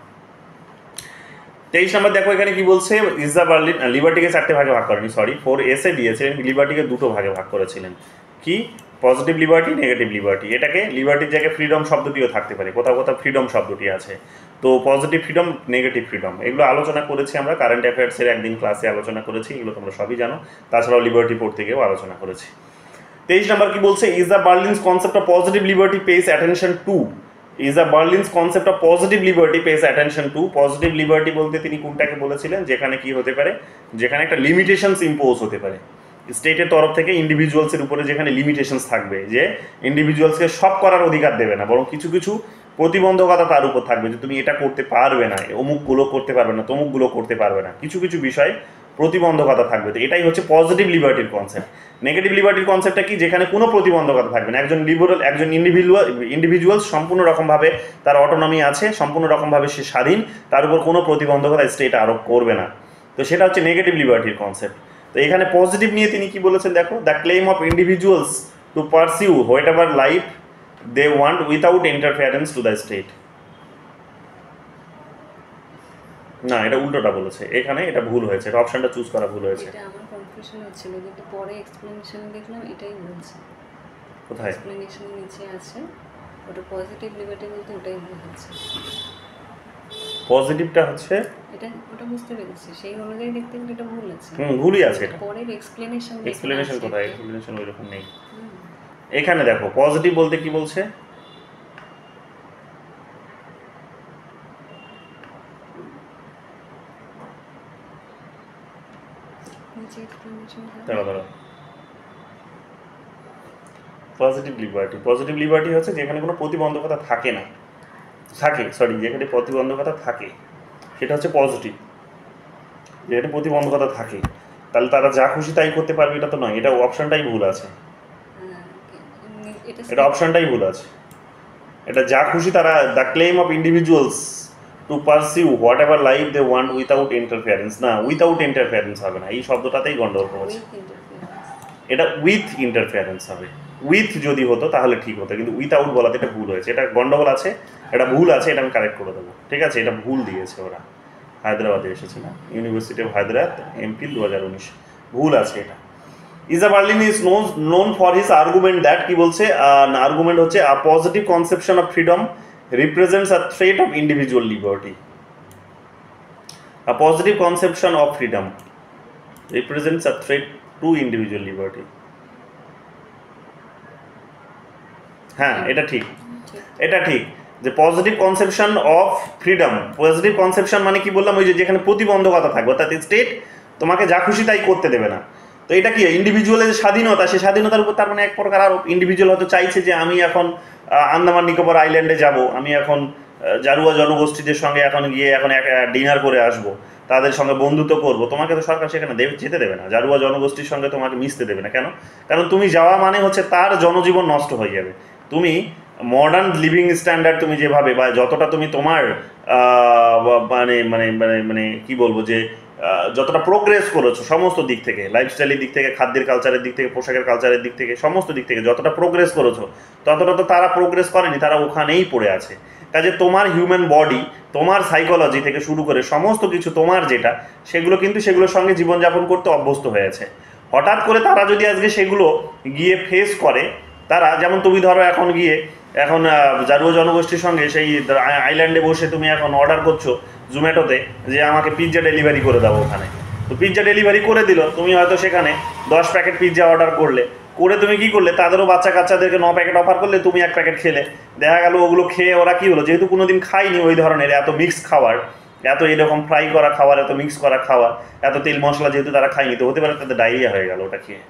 Speaker 1: 23 নম্বর দেখো এখানে কি বলছে, ইজা বার্লিন লিবার্টিকে 4টে ভাগে ভাগ করেনি, 4 এসে দিয়েছিলেন, লিবার্টিকে 2টো ভাগে ভাগ করেছিলেন। কি, পজিটিভ লিবার্টি, নেগেটিভ লিবার্টি। এটাকে লিবার্টির জায়গায় ফ্রিডম শব্দটিও থাকতে পারে, কোথাও কোথাও ফ্রিডম শব্দটি আছে। তো পজিটিভ ফ্রিডম, নেগেটিভ ফ্রিডম, এগুলো আলোচনা করেছি আমরা কারেন্ট অ্যাফেয়ার্সের একদিন ক্লাসে আলোচনা করেছি, এগুলো তোমরা সবই জানো। তাছাড়াও লিবার্টি পড়তে গিয়েও আলোচনা করেছি। 23 নম্বর কি বলছে, is the Berlin's concept of positive liberty pays attention to, is the Berlin's concept of positive liberty pays attention to. Positive liberty বলতে তিনি কোনটাকে বলেছিলেন, যেখানে কি হতে পারে, যেখানে একটা লিমিটেশনস ইম্পোজ হতে পারে স্টেটের তরফ থেকে ইন্ডিভিজুয়ালসের উপরে, যেখানে লিমিটেশনস থাকবে, যে ইন্ডিভিজুয়ালসকে সব করার অধিকার দেবে না, বরং কিছু কিছু প্রতিবন্ধকতা তার উপর থাকবে, যে তুমি এটা করতে পারবে না, অমুকগুলো করতে পারবে না, তমুকগুলো করতে পারবে না, কিছু কিছু বিষয় প্রতিবন্ধকতা থাকবে। তো এটাই হচ্ছে পজিটিভ লিবার্টির কনসেপ্ট। নেগেটিভ লিবার্টির কনসেপ্টটা কি, যেখানে কোনো প্রতিবন্ধকতা থাকবে না, একজন লিবারাল, একজন ইন্ডিভিজুয়াল সম্পূর্ণ রকমভাবে তার অটোনমি আছে, সম্পূর্ণ রকমভাবে সে স্বাধীন, তার উপর কোনো প্রতিবন্ধকতা স্টেট আরোপ করবে না। তো সেটা হচ্ছে নেগেটিভ লিবার্টির কনসেপ্ট। তো এখানে পজিটিভ নিয়ে তিনি কি বলেছেন দেখো, the claim of individuals to pursue whatever life they want without interference to the state. না, এটা উল্টোটা বলেছে, এখানে এটা ভুল হয়েছে, এটা অপশনটা চুজ করা ভুল হয়েছে।
Speaker 3: এটা আমার কনফিউশন হচ্ছিল, কিন্তু পরে এক্সপ্লেনেশন দেখলাম এটাই বলছে।
Speaker 1: কোথায়
Speaker 3: এক্সপ্লেনেশন নিচে আছে, ওটা পজিটিভ লিবার্টি বলতে ওটাই ভুল হচ্ছে।
Speaker 1: পজিটিভটা হচ্ছে,
Speaker 3: ওটা বুঝতে পেরেছি, সেই অনুযায়ী দেখতে গেলে এটা ভুল আছে।
Speaker 1: ভুলই আছে এটা।
Speaker 3: পরের এক্সপ্লেনেশন
Speaker 1: কোথায়, এক্সপ্লেনেশন ওই রকম নেই। এখানে দেখো পজিটিভ বলতে কি বলছে, পজিটিভ লিবার্টি হচ্ছে যেখানে কোনো প্রতিবন্ধকতা থাকে না, যেখানে প্রতিবন্ধকতা থাকে সেটা হচ্ছে পজিটিভ। যেখানে প্রতিবন্ধকতা থাকে, তাহলে তারা যা খুশি তাই করতে পারবে, এটা তো নয়, এটা অপশনটাই ভুল আছে, এটা অপশনটাই ভুল আছে। এটা যা খুশি তারা, the claim of individuals to pursue whatever life they want without interference, না উইথাউট ইন্টারফিয়ারেন্স হবে না, এই শব্দটাতেই গন্ডগোল করেছে। এটা উইথ ইন্টারফিয়ারেন্স হবে, উইথ যদি হতো তাহলে ঠিক হতো, কিন্তু উইথাউট বলাতে এটা ভুল হয়েছে, এটা গন্ডগোল আছে, এটা ভুল আছে, এটা আমি কারেক্ট করে দেবো, ঠিক আছে। এটা ভুল দিয়েছে ওরা, হায়দ্রাবাদে এসেছে না, ইউনিভার্সিটি অফ হায়দ্রাবাদ, এমপিল 2019, ভুল আছে এটা। Isaiah Berlin is known for his argument that, কি বলছে, আর্গুমেন্ট হচ্ছে a positive conception of freedom represents a trait of individual liberty. A positive conception of freedom represents a threat to individual liberty. হ্যাঁ, এটা ঠিক, এটা ঠিক, যে positive conception of freedom, positive conception মানে কি বললাম, ওই যে যেখানে প্রতিবন্ধকতা থাকবে, অর্থাৎ স্টেট তোমাকে যা খুশি তাই করতে দেবে না। তো এটা কি ইন্ডিভিজুয়ালের স্বাধীনতা, সেই স্বাধীনতার উপর তার মানে এক প্রকার আরো ইন্ডিভিজুয়াল হয়তো চাইছে যে আমি এখন আন্দামান নিকোবর আইল্যান্ডে যাব, আমি এখন জারুয়া জনগোষ্ঠীদের সঙ্গে এখন গিয়ে এখন ডিনার করে আসব, তাদের সঙ্গে বন্ধুত্ব করব। তোমাকে তো সরকার সেখানে যেতে দেবে না, জারুয়া জনগোষ্ঠীর সঙ্গে তোমাকে মিশতে দেবে না। কেন? কারণ তুমি যাওয়া মানে হচ্ছে তার জনজীবন নষ্ট হয়ে যাবে। তুমি মডার্ন লিভিং স্ট্যান্ডার্ড তুমি যেভাবে বা যতটা তুমি তোমার মানে মানে মানে মানে কি বলবো, যে যতটা প্রোগ্রেস করেছো সমস্ত দিক থেকে, লাইফস্টাইলের দিক থেকে, খাদ্যের কালচারের দিক থেকে, পোশাকের কালচারের দিক থেকে, সমস্ত দিক থেকে যতটা প্রোগ্রেস করেছো, ততটা তো তারা প্রোগ্রেস করেনি, তারা ওখানেই পড়ে আছে। কাজে তোমার হিউম্যান বডি, তোমার সাইকোলজি থেকে শুরু করে সমস্ত কিছু তোমার যেটা, সেগুলো কিন্তু সেগুলোর সঙ্গে জীবনযাপন করতে অভ্যস্ত হয়েছে। হঠাৎ করে তারা যদি আজকে সেগুলো গিয়ে ফেস করে, তারা যেমন তুমি ধরো এখন গিয়ে এখন জারুয়া জনগোষ্ঠীর সঙ্গে সেই আইল্যান্ডে বসে তুমি এখন অর্ডার করছো জোম্যাটোতে যে আমাকে পিৎজা ডেলিভারি করে দাও ওখানে, তো পিৎজা ডেলিভারি করে দিল, তুমি হয়তো সেখানে 10 প্যাকেট পিৎজা অর্ডার করলে, করে তুমি কি করলে, তাদেরও বাচ্চা কাচ্চাদেরকে 9 প্যাকেট অফার করলে, তুমি 1 প্যাকেট খেলে, দেখা গেল ওগুলো খেয়ে ওরা কি হলো, যেহেতু কোনোদিন খায়নি ওই ধরনের এত মিক্স খাবার, এত এরকম ফ্রাই করা খাবার, এত মিক্স করা খাবার, এত তেল মশলা যেহেতু তারা খায়নি, তো হতে পারে তাদের ডায়রিয়া হয়ে গেল ওটা খেয়ে,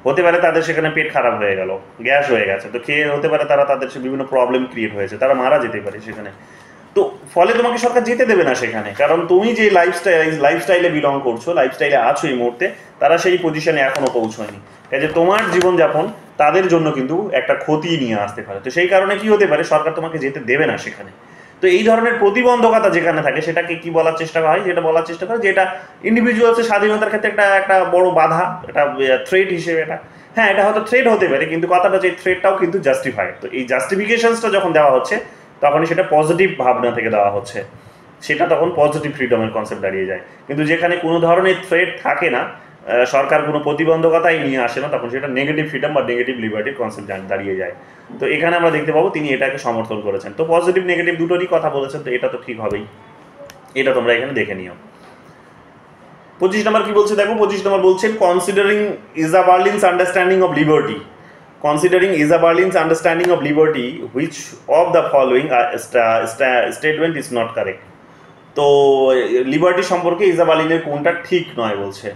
Speaker 1: হতে পারে তাদের সেখানে পেট খারাপ হয়ে গেল, গ্যাস হয়ে গেছে, তো খেয়ে হতে পারে তাদের বিভিন্ন প্রবলেম ক্রিয়েট হয়েছে, তারা মারা যেতে পারে সেখানে। তো ফলে তোমাকে সরকার যেতে দেবে না সেখানে, কারণ তুমি যে লাইফস্টাইলে বিলং করছো, লাইফস্টাইলে আছো এই মুহূর্তে, তারা সেই পজিশনে এখনও পৌঁছয়নি। কাজে তোমার জীবনযাপন তাদের জন্য কিন্তু একটা ক্ষতি নিয়ে আসতে পারে। তো সেই কারণে কি হতে পারে, সরকার তোমাকে যেতে দেবে না সেখানে। তো এই ধরনের প্রতিবন্ধকতা যেখানে থাকে, সেটাকে কি বলার চেষ্টা করা হয়, যেটা বলার চেষ্টা করে যে এটা ইন্ডিভিজুয়ালসের স্বাধীনতার ক্ষেত্রে একটা বড় বাধা, এটা থ্রেট হিসেবে, এটা হ্যাঁ এটা হয়তো থ্রেট হতে পারে, কিন্তু কথাটা হচ্ছে এই থ্রেটটাও কিন্তু জাস্টিফাইড। তো এই জাস্টিফিকেশনসটা যখন দেওয়া হচ্ছে, তখনই সেটা পজিটিভ ভাবনা থেকে দেওয়া হচ্ছে, সেটা তখন পজিটিভ ফ্রিডমের কনসেপ্ট দাঁড়িয়ে যায়। কিন্তু যেখানে কোনো ধরনের থ্রেট থাকে না, সরকার কোনো প্রতিবন্ধকতাই নিয়ে আসে না, তখন সেটা নেগেটিভ ফ্রিডম বা নেগেটিভ লিবার্টির কনসেপ্ট দাঁড়িয়ে যায়। তো এখানে আমরা দেখতে পাবো তিনি এটাকে সমর্থন করেছেন। তো পজিটিভ নেগেটিভ দুটোরই কথা বলেছেন, তো এটা তো ঠিক হবেই, এটা তোমরা এখানে দেখে নিও। 25 নম্বর কি বলছে দেখো, 25 নম্বর বলছেন considering Isa Berlin's understanding of liberty, considering Isa Berlin's understanding of liberty, which of the following statement is not correct? তো লিবার্টি সম্পর্কে ইজা বার্লিনের কোনটা ঠিক নয় বলছে।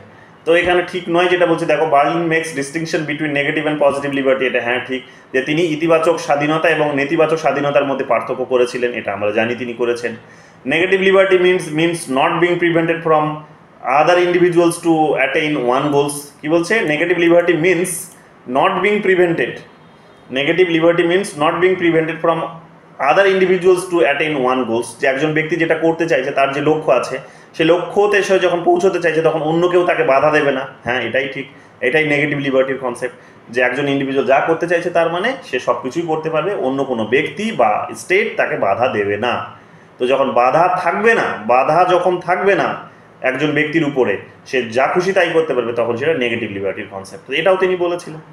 Speaker 1: তো এখানে ঠিক নয় যেটা বলছে, দেখো Berlin makes distinction between negative and positive liberty, এটা হ্যাঁ ঠিক, যে তিনি ইতিবাচক স্বাধীনতা এবং নেতিবাচক স্বাধীনতার মধ্যে পার্থক্য করেছিলেন, এটা আমরা জানি তিনি করেছেন। Negative liberty means not being prevented from other individuals to attain one goals. কি বলছে? Negative liberty means not being prevented, negative liberty means not being prevented from other individuals to attain one goals, যে একজন ব্যক্তি যেটা করতে চাইছে, তার যে লক্ষ্য আছে, সে লক্ষ্যতে সে যখন পৌঁছতে চাইছে তখন অন্য কেউ তাকে বাধা দেবে না। হ্যাঁ, এটাই ঠিক, এটাই নেগেটিভ লিবার্টির কনসেপ্ট, যে একজন ইন্ডিভিজুয়াল যা করতে চাইছে তার মানে সে সব কিছুই করতে পারবে, অন্য কোনো ব্যক্তি বা স্টেট তাকে বাধা দেবে না। তো যখন বাধা থাকবে না, বাধা যখন থাকবে না একজন ব্যক্তির উপরে, সে যা খুশি তাই করতে পারবে, তখন সেটা নেগেটিভ লিবার্টির কনসেপ্ট। এটাও তিনি বলেছিলেন।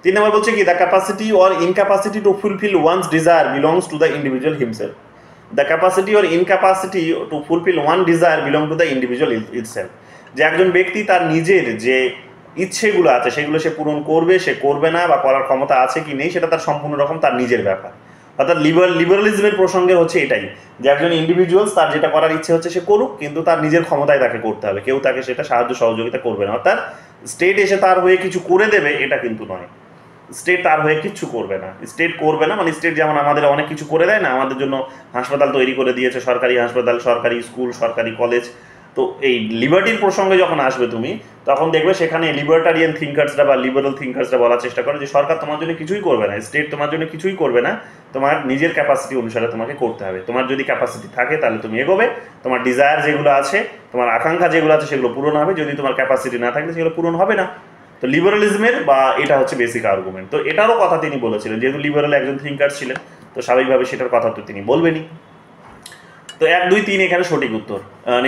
Speaker 1: 3 নম্বর বলছে কি, the capacity or incapacity to fulfil one's desire belongs to the individual himself. The capacity or incapacity to fulfil one desire belong to the individual itself, যে একজন ব্যক্তি তার নিজের যে ইচ্ছেগুলো আছে সেগুলো সে পূরণ করবে, সে করবে না, বা করার ক্ষমতা আছে কি নেই সেটা তার সম্পূর্ণ রকম তার নিজের ব্যাপার। অর্থাৎ লিবারালিজমের প্রসঙ্গে হচ্ছে এটাই, যে একজন ইন্ডিভিজুয়ালস তার যেটা করার ইচ্ছে হচ্ছে সে করুক, কিন্তু তার নিজের ক্ষমতায় তাকে করতে হবে, কেউ তাকে সেটা সাহায্য সহযোগিতা করবে না। অর্থাৎ স্টেট এসে তার হয়ে কিছু করে দেবে এটা কিন্তু নয়, স্টেট তার হয়ে কিচ্ছু করবে না। স্টেট করবে না মানে স্টেট যেমন আমাদের অনেক কিছু করে দেয় না, আমাদের জন্য হাসপাতাল তৈরি করে দিয়েছে, সরকারি হাসপাতাল, সরকারি স্কুল, সরকারি কলেজ। তো এই লিবার্টির প্রসঙ্গে যখন আসবে তুমি, তখন দেখবে সেখানে লিবার্টারিয়ান থিঙ্কার্সরা বা লিবারাল থিঙ্কার্সরা বলার চেষ্টা করে যে সরকার তোমার জন্য কিছুই করবে না, স্টেট তোমার জন্য কিছুই করবে না, তোমার নিজের ক্যাপাসিটি অনুসারে তোমাকে করতে হবে। তোমার যদি ক্যাপাসিটি থাকে তাহলে তুমি এগোবে, তোমার ডিজায়ার যেগুলো আছে, তোমার আকাঙ্ক্ষা যেগুলো আছে সেগুলো পূরণ হবে, যদি তোমার ক্যাপাসিটি না থাকলে সেগুলো পূরণ হবে না। তো লিবারালিজমের বা এটা হচ্ছে বেসিক আর্গুমেন্ট। তো এটারও কথা তিনি বলেছিলেন, যেহেতু লিবারাল একজন থিঙ্কার ছিলেন, তো স্বাভাবিকভাবে সেটার কথা তো তিনি বলবেনই। তো 1, 2, 3 এখানে সঠিক উত্তর,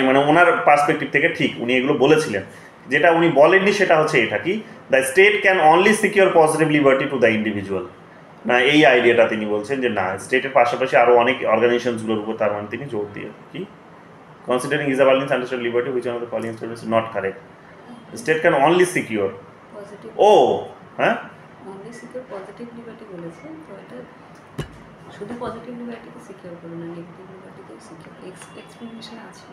Speaker 1: মানে ওনার পার্সপেক্টিভ থেকে ঠিক উনি এগুলো বলেছিলেন। যেটা উনি বলেননি সেটা হচ্ছে এটা কি, the state can only secure positive liberty two the individual. না, এই আইডিয়াটা তিনি বলছেন যে না, স্টেটের পাশাপাশি আরও অনেক অর্গানাইজেশনসগুলোর উপর তার মানে তিনি জোর দিয়ে কি, considering Isa Berlin's understand liberty which on the following statements not correct. State can only secure,
Speaker 3: positive,
Speaker 1: ও হ্যাঁ,
Speaker 3: অনলি সিকিউর পজিটিভ লিবার্টি বলেছে। তো এটা শুধু পজিটিভ লিবার্টিকে সিকিউর করবে না, নেগেটিভ লিবার্টিকেও সিকিউর, এক্সপ্লেনেশন আছে।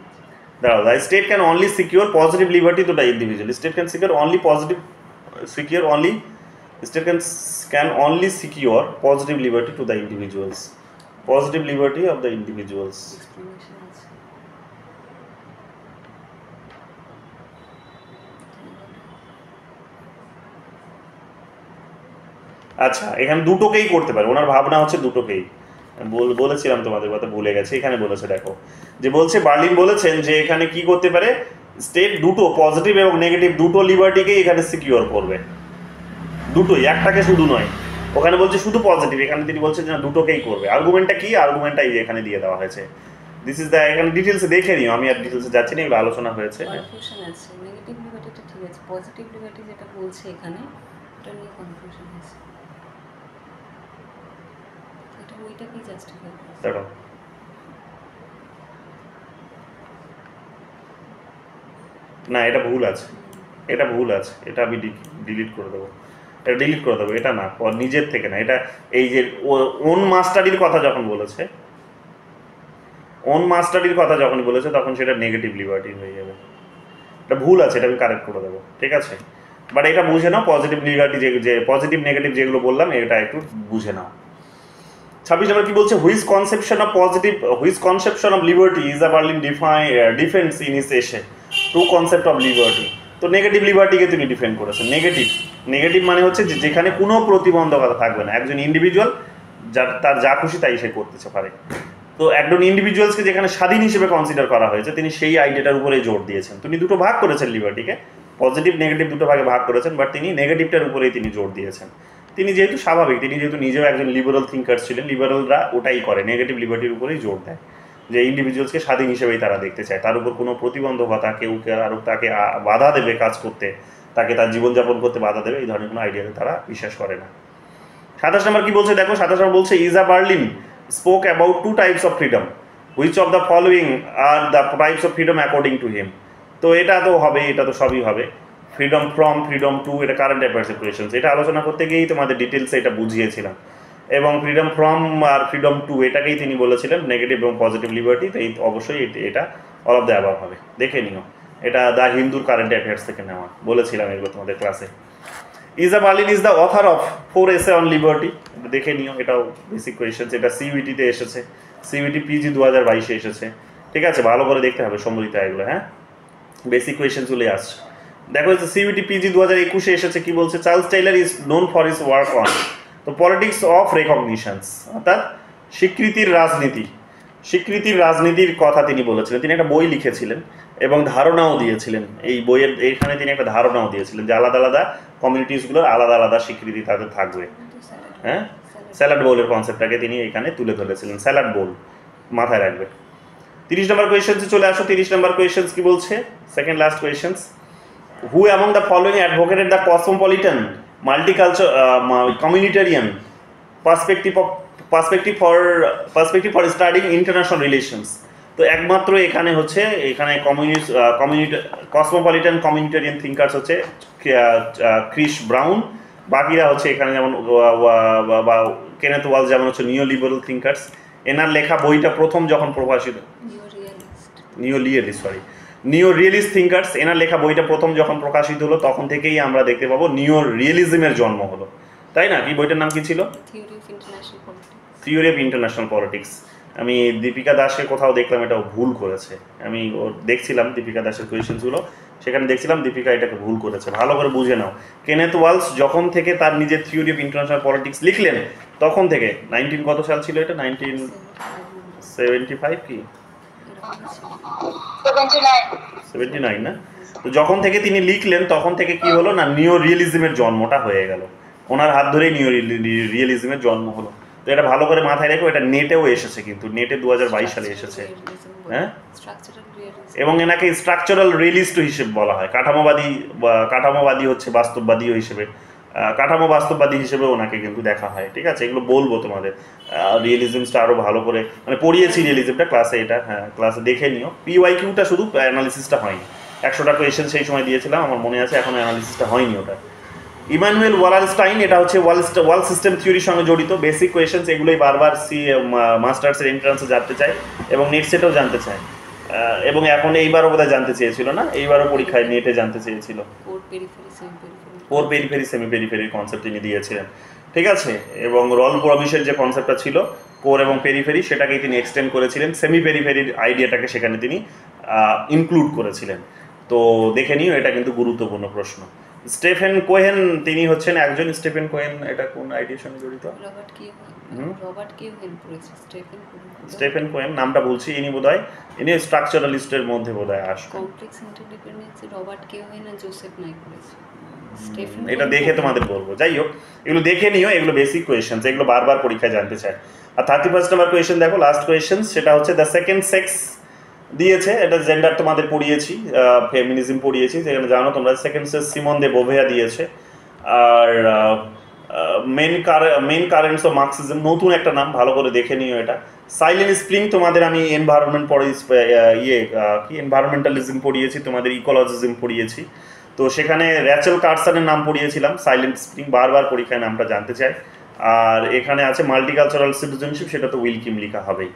Speaker 1: দাঁড়াও, the state can only secure positive liberty to the individual. State can secure only positive, secure only, state can only secure positive liberty to the individuals, positive liberty of the individuals.
Speaker 3: Explanation আছে।
Speaker 1: আচ্ছা, এখানে দুটোকেই করতে পারে, ওনার ভাবনা হচ্ছে দুটোকেই। বলেছিলাম তোমাদের কথা, ভুলে গেছে, এখানে বলেছে দেখো, যে বলছে বার্লিন বলেছেন যে এখানে কি করতে পারে, স্টেট দুটো পজিটিভ এবং নেগেটিভ দুটো লিবার্টিকেই এখানে সিকিউর করবে, দুটোই, একটাকে শুধু নয়। ওখানে বলছে শুধু পজিটিভ, এখানে তিনি বলছেন যে দুটোকেই করবে। আর্গুমেন্টটা কি, আর্গুমেন্টটা এই যে এখানে দিয়ে দেওয়া হয়েছে, দিস ইজ দ্য, এখানে ডিটেলসে দেখে নিও, আমি আর ডিটেলসে যাচ্ছি না, এগুলো আলোচনা হয়েছে।
Speaker 3: কনফিউশন আছে, নেগেটিভ লিবার্টিটা ঠিক আছে, পজিটিভ লিবার্টি যেটা বলছে এখানে ওটা নিয়ে কনফিউশন আছে। এটা ওইটাকেই জাস্টিফাই করে।
Speaker 1: দাঁড়াও, না এটা ভুল আছে, এটা ভুল আছে, এটা আমি ডিলিট করে দেবো, এটা ডিলিট করে দেবো, এটা না, নিজের থেকে না, এটা এই যে ওন মাস্টারির কথা যখন বলেছে, ওন মাস্টারির কথা যখন বলেছে তখন সেটা নেগেটিভ লিবার্টি হয়ে যাবে, এটা ভুল আছে, এটা আমি কারেক্ট করে দেবো, ঠিক আছে। বাট এটা বুঝে নাও, পজিটিভ লিবার্টি যে পজিটিভ নেগেটিভ যেগুলো বললাম এটা একটু বুঝে নাও। 26 নম্বর কি বলছে, which conception of liberty Eja Berlin defence in his এসে টু কনসেপ্ট অফ লিবার্টি। তো নেগেটিভ লিবার্টিকে তিনি ডিফেন্ড করেছেন। নেগেটিভ মানে হচ্ছে যে যেখানে কোনো প্রতিবন্ধকতা থাকবে না, একজন ইন্ডিভিজুয়াল তার যা খুশি তাই সে করতে পারে। তো একজন ইন্ডিভিজুয়ালসকে যেখানে স্বাধীন হিসেবে কনসিডার করা হয়েছে, তিনি সেই আইডিয়াটার উপরে জোর দিয়েছেন। তিনি দুটো ভাগ করেছেন লিবার্টিকে, পজিটিভ নেগেটিভ দুটো ভাগে ভাগ করেছেন, বাট তিনি নেগেটিভটার উপরেই তিনি জোর দিয়েছেন। তিনি যেহেতু স্বাভাবিক, তিনি যেহেতু নিজেও একজন লিবারাল থিঙ্কার ছিলেন, লিবারালরা ওটাই করে, নেগেটিভ লিবার্টির উপরেই জোর দেয়, যে ইন্ডিভিজুয়ালসকে স্বাধীন হিসেবেই তারা দেখতে চায়, তার উপর কোনো প্রতিবন্ধকতা, কেউ আরও তাকে বাধা দেবে কাজ করতে, তাকে তার জীবনযাপন করতে বাধা দেবে, এই ধরনের কোনো আইডিয়াতে তারা বিশ্বাস করে না। 27 নম্বর কি বলছে দেখো, 27 নম্বর বলছে, Isaiah Berlin spoke about 2 types of freedom, which of the following are the types of freedom according to him. তো এটা তো হবে, এটা তো সবই হবে। ফ্রিডম ফ্রম, ফ্রিডম টু, এটা কারেন্ট অ্যাফেয়ার্সের কোয়েশনস। এটা আলোচনা করতে গিয়েই তোমাদের ডিটেলসে এটা বুঝিয়েছিলাম। এবং ফ্রিডম ফ্রম আর ফ্রিডম টু এটাকেই তিনি বলেছিলেন নেগেটিভ এবং পজিটিভ লিবার্টি। তো এই অবশ্যই এটা অল অফ দ্য অ্যাবাভ হবে, দেখে নিও। এটা দ্য হিন্দুর কারেন্ট অ্যাফেয়ার্স থেকে নেওয়া, বলেছিলাম এগুলো তোমাদের ক্লাসে। ইজা Berlin is the author of 4 essay on liberty, দেখে নিও। এটাও বেসিক কোয়েশনস, এটা সিইউটিতে এসেছে, সিইউটি পিজি 2022-এ এসেছে। ঠিক আছে, ভালো করে দেখতে হবে সম্মিলিত এগুলো। হ্যাঁ, বেসিক কোয়েশন চলে আসছে। দেখো সিইউটি পিজি 2021-এ এসেছে, কি বলছে? Charles Taylor is known for his work on তো পলিটিক্স অফ রেকগনিশনস, অর্থাৎ স্বীকৃতির রাজনীতি। স্বীকৃতির রাজনীতির কথা তিনি বলেছিলেন। তিনি একটা বই লিখেছিলেন এবং ধারণাও দিয়েছিলেন। এই বইয়ের এখানে তিনি একটা ধারণাও দিয়েছিলেন যে আলাদা আলাদা কমিউনিটিসগুলোর আলাদা আলাদা স্বীকৃতি তাদের থাকবে। হ্যাঁ, স্যালাড বোলের কনসেপ্টটাকে তিনি এখানে তুলে ধরেছিলেন। স্যালাড বোল মাথায় রাখবে। 30 নম্বর কোয়েশ্চেন্সে চলে আসো। 30 নম্বর কোয়েশ্চেন্স কি বলছে? Second last questions, who among the following advocated the cosmopolitan multiculture communitarian perspective for studying international relations. তো একমাত্র এখানে হচ্ছে এখানে কসমোপলিটন কমিউনিটারিয়ান থিঙ্কার্স হচ্ছে ক্রিস ব্রাউন। বাকিরা হচ্ছে এখানে যেমন কেনেথ ওয়ালস, যেমন হচ্ছে নিও লিবারাল থিঙ্কার্স। এনার লেখা বইটা প্রথম যখন প্রকাশিত, নিও রিয়েলিস্ট থিঙ্কার্স, এনার লেখা বইটা প্রথম যখন প্রকাশিত হলো তখন থেকেই আমরা দেখতে পাবো নিও রিয়েলিজমের জন্ম হলো, তাই না? কি বইটার নাম কি ছিল? Theory of international politics. আমি দীপিকা দাসকে কোথাও দেখলাম এটা ভুল করেছে। আমি দেখছিলাম দীপিকা দাসের কোয়েশনসগুলো, সেখানে দেখছিলাম দীপিকা এটাকে ভুল করেছে। ভালো করে বুঝে নাও। কেনেথ ওয়ালস যখন থেকে তার নিজের থিওরি অফ ইন্টারন্যাশনাল পলিটিক্স লিখলেন তখন থেকে কত সাল ছিল এটা? 1975 কি 79 না? তো যখন থেকে তিনি লিখলেন তখন থেকে কি হলো না, নিও রিয়েলিজমের জন্মটা হয়ে গেল। ওনার হাত ধরেই নিও রিয়েলিজমের জন্ম হলো। তো এটা ভালো করে মাথায় রেখো। এটা নেটেও এসেছে, কিন্তু নেটে 2022 সালে এসেছে। হ্যাঁ, এবং এনাকে স্ট্রাকচারাল রিয়েলিস্ট হিসেবে বলা হয়। কাঠামোবাদী হচ্ছে বাস্তববাদী হিসেবে, কাঠামো বাস্তববাদী হিসেবে ওনাকে কিন্তু দেখা হয়। ঠিক আছে, এগুলো বলবো তোমাদের। রিয়েলিজমসটা আরও ভালো করে মানে পড়িয়েছি রিয়েলিজমটা ক্লাসে, এটা হ্যাঁ ক্লাসে দেখে নিও। পিওয়াইকিউটা শুধু অ্যানালিসিসটা হয়নি, 100টা কোয়েশ্চেন সেই সময় দিয়েছিলাম, আমার মনে আছে, এখন অ্যানালিসিসটা হয়নি ওটা। ইমানুয়েল ওয়ালারস্টাইন, এটা হচ্ছে ওয়াল সিস্টেম থিওরির সঙ্গে জড়িত। বেসিক কোয়েশ্চেন্স এগুলোই বারবার মাস্টার্সের এন্ট্রান্সে জানতে চায় এবং নেট সেটেও জানতে চায়। এবং এখন এইবারও বোধহয় জানতে চেয়েছিল না, এইবারও পরীক্ষায় নেটে জানতে চেয়েছিল। কোর পেরিফেরি সেমি পেরিফেরির কনসেপ্ট তিনি দিয়েছিলেন। ঠিক আছে, এবং রল প্রভিসের যে কনসেপ্টটা ছিল কোর এবং পেরিফেরি, সেটাকেই তিনি এক্সটেন্ড করেছিলেন। সেমি পেরিফেরির আইডিয়াটাকে সেখানে তিনি ইনক্লুড করেছিলেন। তো দেখে নিও, এটা কিন্তু গুরুত্বপূর্ণ প্রশ্ন। স্টেফেন কোহেন, তিনি হচ্ছেন একজন, স্টেফেন কোহেন এটা কোন আইডিয়ার সঙ্গে জড়িত? স্টেফেন কোহেন নামটা বলছি, ইনি বোধহয় ইনি স্ট্রাকচারালিস্টের মধ্যে বোধহয় আসবে। এটা দেখে তোমাদের বলবো। যাই হোক, এগুলো দেখে নিও, এগুলো বেসিক কোয়েশ্চেন্স, এগুলো বারবার পরীক্ষায় জানতে চায়। আর 31 নম্বর কোয়েশ্চেন দেখো, লাস্ট কোয়েশ্চেন, সেটা হচ্ছে দ্য সেকেন্ড সেক্স দিয়েছে। এটা জেন্ডার তোমাদের পড়িয়েছি, ফেমিনিজম পড়িয়েছি, যেখানে জানো তোমরা সেকেন্ড সেক্স সিমন দে বোভেয়া দিয়েছে। আর মেন কারেন্টস অফ মার্কসিজম, নতুন একটা নাম, ভালো করে দেখে নিও এটা। সাইলেন্ট স্প্রিং তোমাদের আমি এনভায়রনমেন্ট এনভায়রনমেন্টালিজম পড়িয়েছি, তোমাদের ইকোলজিজম পড়িয়েছি। তো সেখানে র্যাচেল কার্সনের নাম পড়িয়েছিলাম, সাইলেন্ট স্প্রিং, বারবার পরীক্ষায় নামটা জানতে চাই। আর এখানে আছে মাল্টিকালচারাল সিটিজেনশিপ, সেটা তো উইলকিম লেখা হবেই।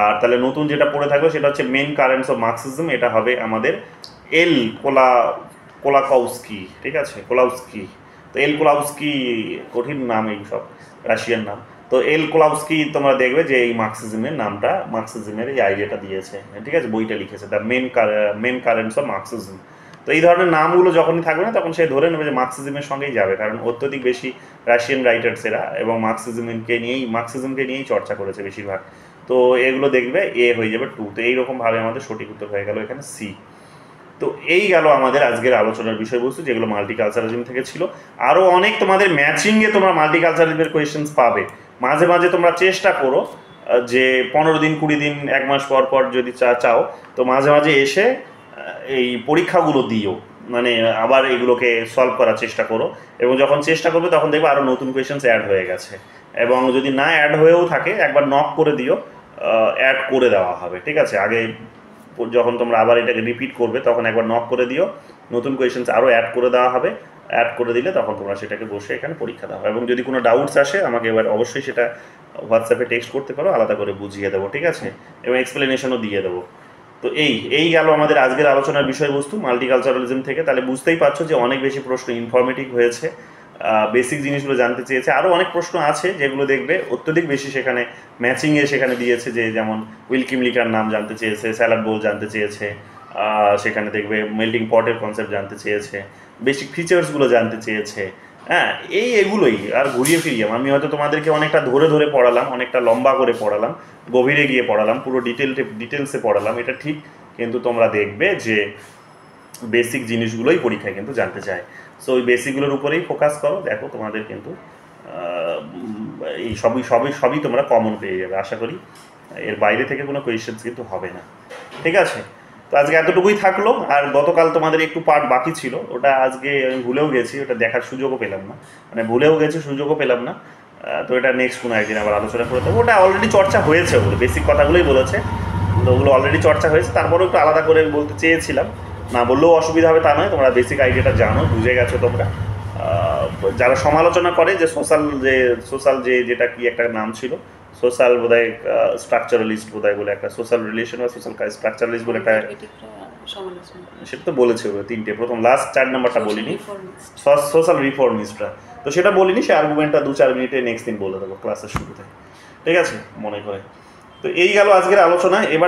Speaker 1: আর তাহলে নতুন যেটা পড়ে থাকবে সেটা হচ্ছে মেন কারেন্টস অফ মার্কসিজম, এটা হবে আমাদের এল কোলাকৌস্কি। ঠিক আছে, কোলাউস্কি। তো এল কোলাউস্কি, কঠিন নাম এই সব, রাশিয়ান নাম। তো এল কোলাউস্কি তোমরা দেখবে যে এই মার্কসিজমের নামটা, মার্কসিজমের এই আইডিয়াটা দিয়েছে। ঠিক আছে, বইটা লিখেছে the main currents of Marxism. তো এই ধরনের নামগুলো যখনই থাকবে না তখন সে ধরে নেবে যে মার্কসিজমের সঙ্গেই যাবে, কারণ অত্যধিক বেশি রাশিয়ান রাইটার্সেরা এবং মার্কসিজমকে নিয়েই চর্চা করেছে বেশিরভাগ। তো এগুলো দেখবে এ হয়ে যাবে 2। তো এইরকমভাবে আমাদের সঠিক উত্তর হয়ে গেল এখানে সি। তো এই গেল আমাদের আজকের আলোচনার বিষয়বস্তু, যেগুলো মাল্টিকালচারালিজম থেকে ছিল। আরও অনেক তোমাদের ম্যাচিংয়ে তোমরা মাল্টিকালচারালিজমের কোয়েশ্চেন্স পাবে। মাঝে মাঝে তোমরা চেষ্টা করো যে 15 দিন 20 দিন 1 মাস পর পর যদি চাও তো মাঝে মাঝে এসে এই পরীক্ষাগুলো দিও, মানে আবার এগুলোকে সলভ করার চেষ্টা করো। এবং যখন চেষ্টা করবে তখন দেখবে আরও নতুন কোয়েশ্চেন্স অ্যাড হয়ে গেছে। এবং যদি না অ্যাড হয়েও থাকে একবার নক করে দিও, অ্যাড করে দেওয়া হবে। ঠিক আছে, আগে যখন তোমরা আবার এটাকে রিপিট করবে তখন একবার নক করে দিও, নতুন কোয়েশ্চেন্স আরও অ্যাড করে দেওয়া হবে, অ্যাড করে দিলে তখন তোমরা সেটাকে বসে এখানে পরীক্ষা দাও। এবং যদি কোনো ডাউটস আসে আমাকে এবার অবশ্যই সেটা হোয়াটসঅ্যাপে টেক্সট করতে পারো, আলাদা করে বুঝিয়ে দেবো, ঠিক আছে, এবং এক্সপ্লেনেশনও দিয়ে দেবো। তো এই গেল আমাদের আজকের আলোচনার বিষয়বস্তু মাল্টিকালচারালিজম থেকে। তাহলে বুঝতেই পারছো যে অনেক বেশি প্রশ্ন ইনফরমেটিভ হয়েছে, বেসিক জিনিসগুলো জানতে চেয়েছে। আরও অনেক প্রশ্ন আছে যেগুলো দেখবে অত্যধিক বেশি সেখানে ম্যাচিংয়ে সেখানে দিয়েছে, যে যেমন উইলকিমলিকার নাম জানতে চেয়েছে, স্যালাড বোল জানতে চেয়েছে, সেখানে দেখবে মেল্টিং পটের কনসেপ্ট জানতে চেয়েছে, বেসিক ফিচার্সগুলো জানতে চেয়েছে। হ্যাঁ, এগুলোই আর ঘুরিয়ে ফিরিয়ে আমি হয়তো তোমাদেরকে অনেকটা ধরে ধরে পড়ালাম, অনেকটা লম্বা করে পড়ালাম, গভীরে গিয়ে পড়ালাম, পুরো ডিটেলসে পড়ালাম, এটা ঠিক। কিন্তু তোমরা দেখবে যে বেসিক জিনিসগুলোই পরীক্ষায় কিন্তু জানতে চায়। সো ওই বেসিকগুলোর উপরেই ফোকাস করো, দেখো তোমাদের কিন্তু এই সবই তোমরা কমন পেয়ে যাবে আশা করি। এর বাইরে থেকে কোনো কোয়েশ্চেন্স কিন্তু হবে না, ঠিক আছে। তো আজকে এতটুকুই থাকলো। আর গতকাল তোমাদের একটু পার্ট বাকি ছিল, ওটা আজকে আমি ভুলেও গেছি, ওটা দেখার সুযোগও পেলাম না, মানে ভুলেও গেছি, সুযোগও পেলাম না। তো এটা নেক্সট কোনো একদিন আবার আলোচনা করে দেবো। ওটা অলরেডি চর্চা হয়েছে, ওগুলো বেসিক কথাগুলোই বলেছে, তো ওগুলো অলরেডি চর্চা হয়েছে। তারপরেও একটু আলাদা করে বলতে চেয়েছিলাম, না বললেও অসুবিধা হবে তা নয়, তোমরা বেসিক আইডিয়াটা জানো, বুঝে গেছো তোমরা। যারা সমালোচনা করে যে সোশ্যাল যেটা কি একটা নাম ছিল, সোশ্যাল বোধহয় স্ট্রাকচারালিস্ট বোধহয় বলে একটা, সোশ্যাল রিলেশন বা সোশ্যাল স্ট্রাকচারালিস্ট বলে একটা, সেটা তো বলেছে ওরা তিনটে, প্রথম লাস্ট 4 নাম্বারটা বলিনি, সোশ্যাল রিফর্মিস্টরা, তো সেটা বলিনি, সে আর্গুমেন্টটা 2-4 মিনিটে নেক্সট দিন বলে দেবো ক্লাসের শুরুতে, ঠিক আছে, মনে করে। তো এই গেল আজকের আলোচনা। এবার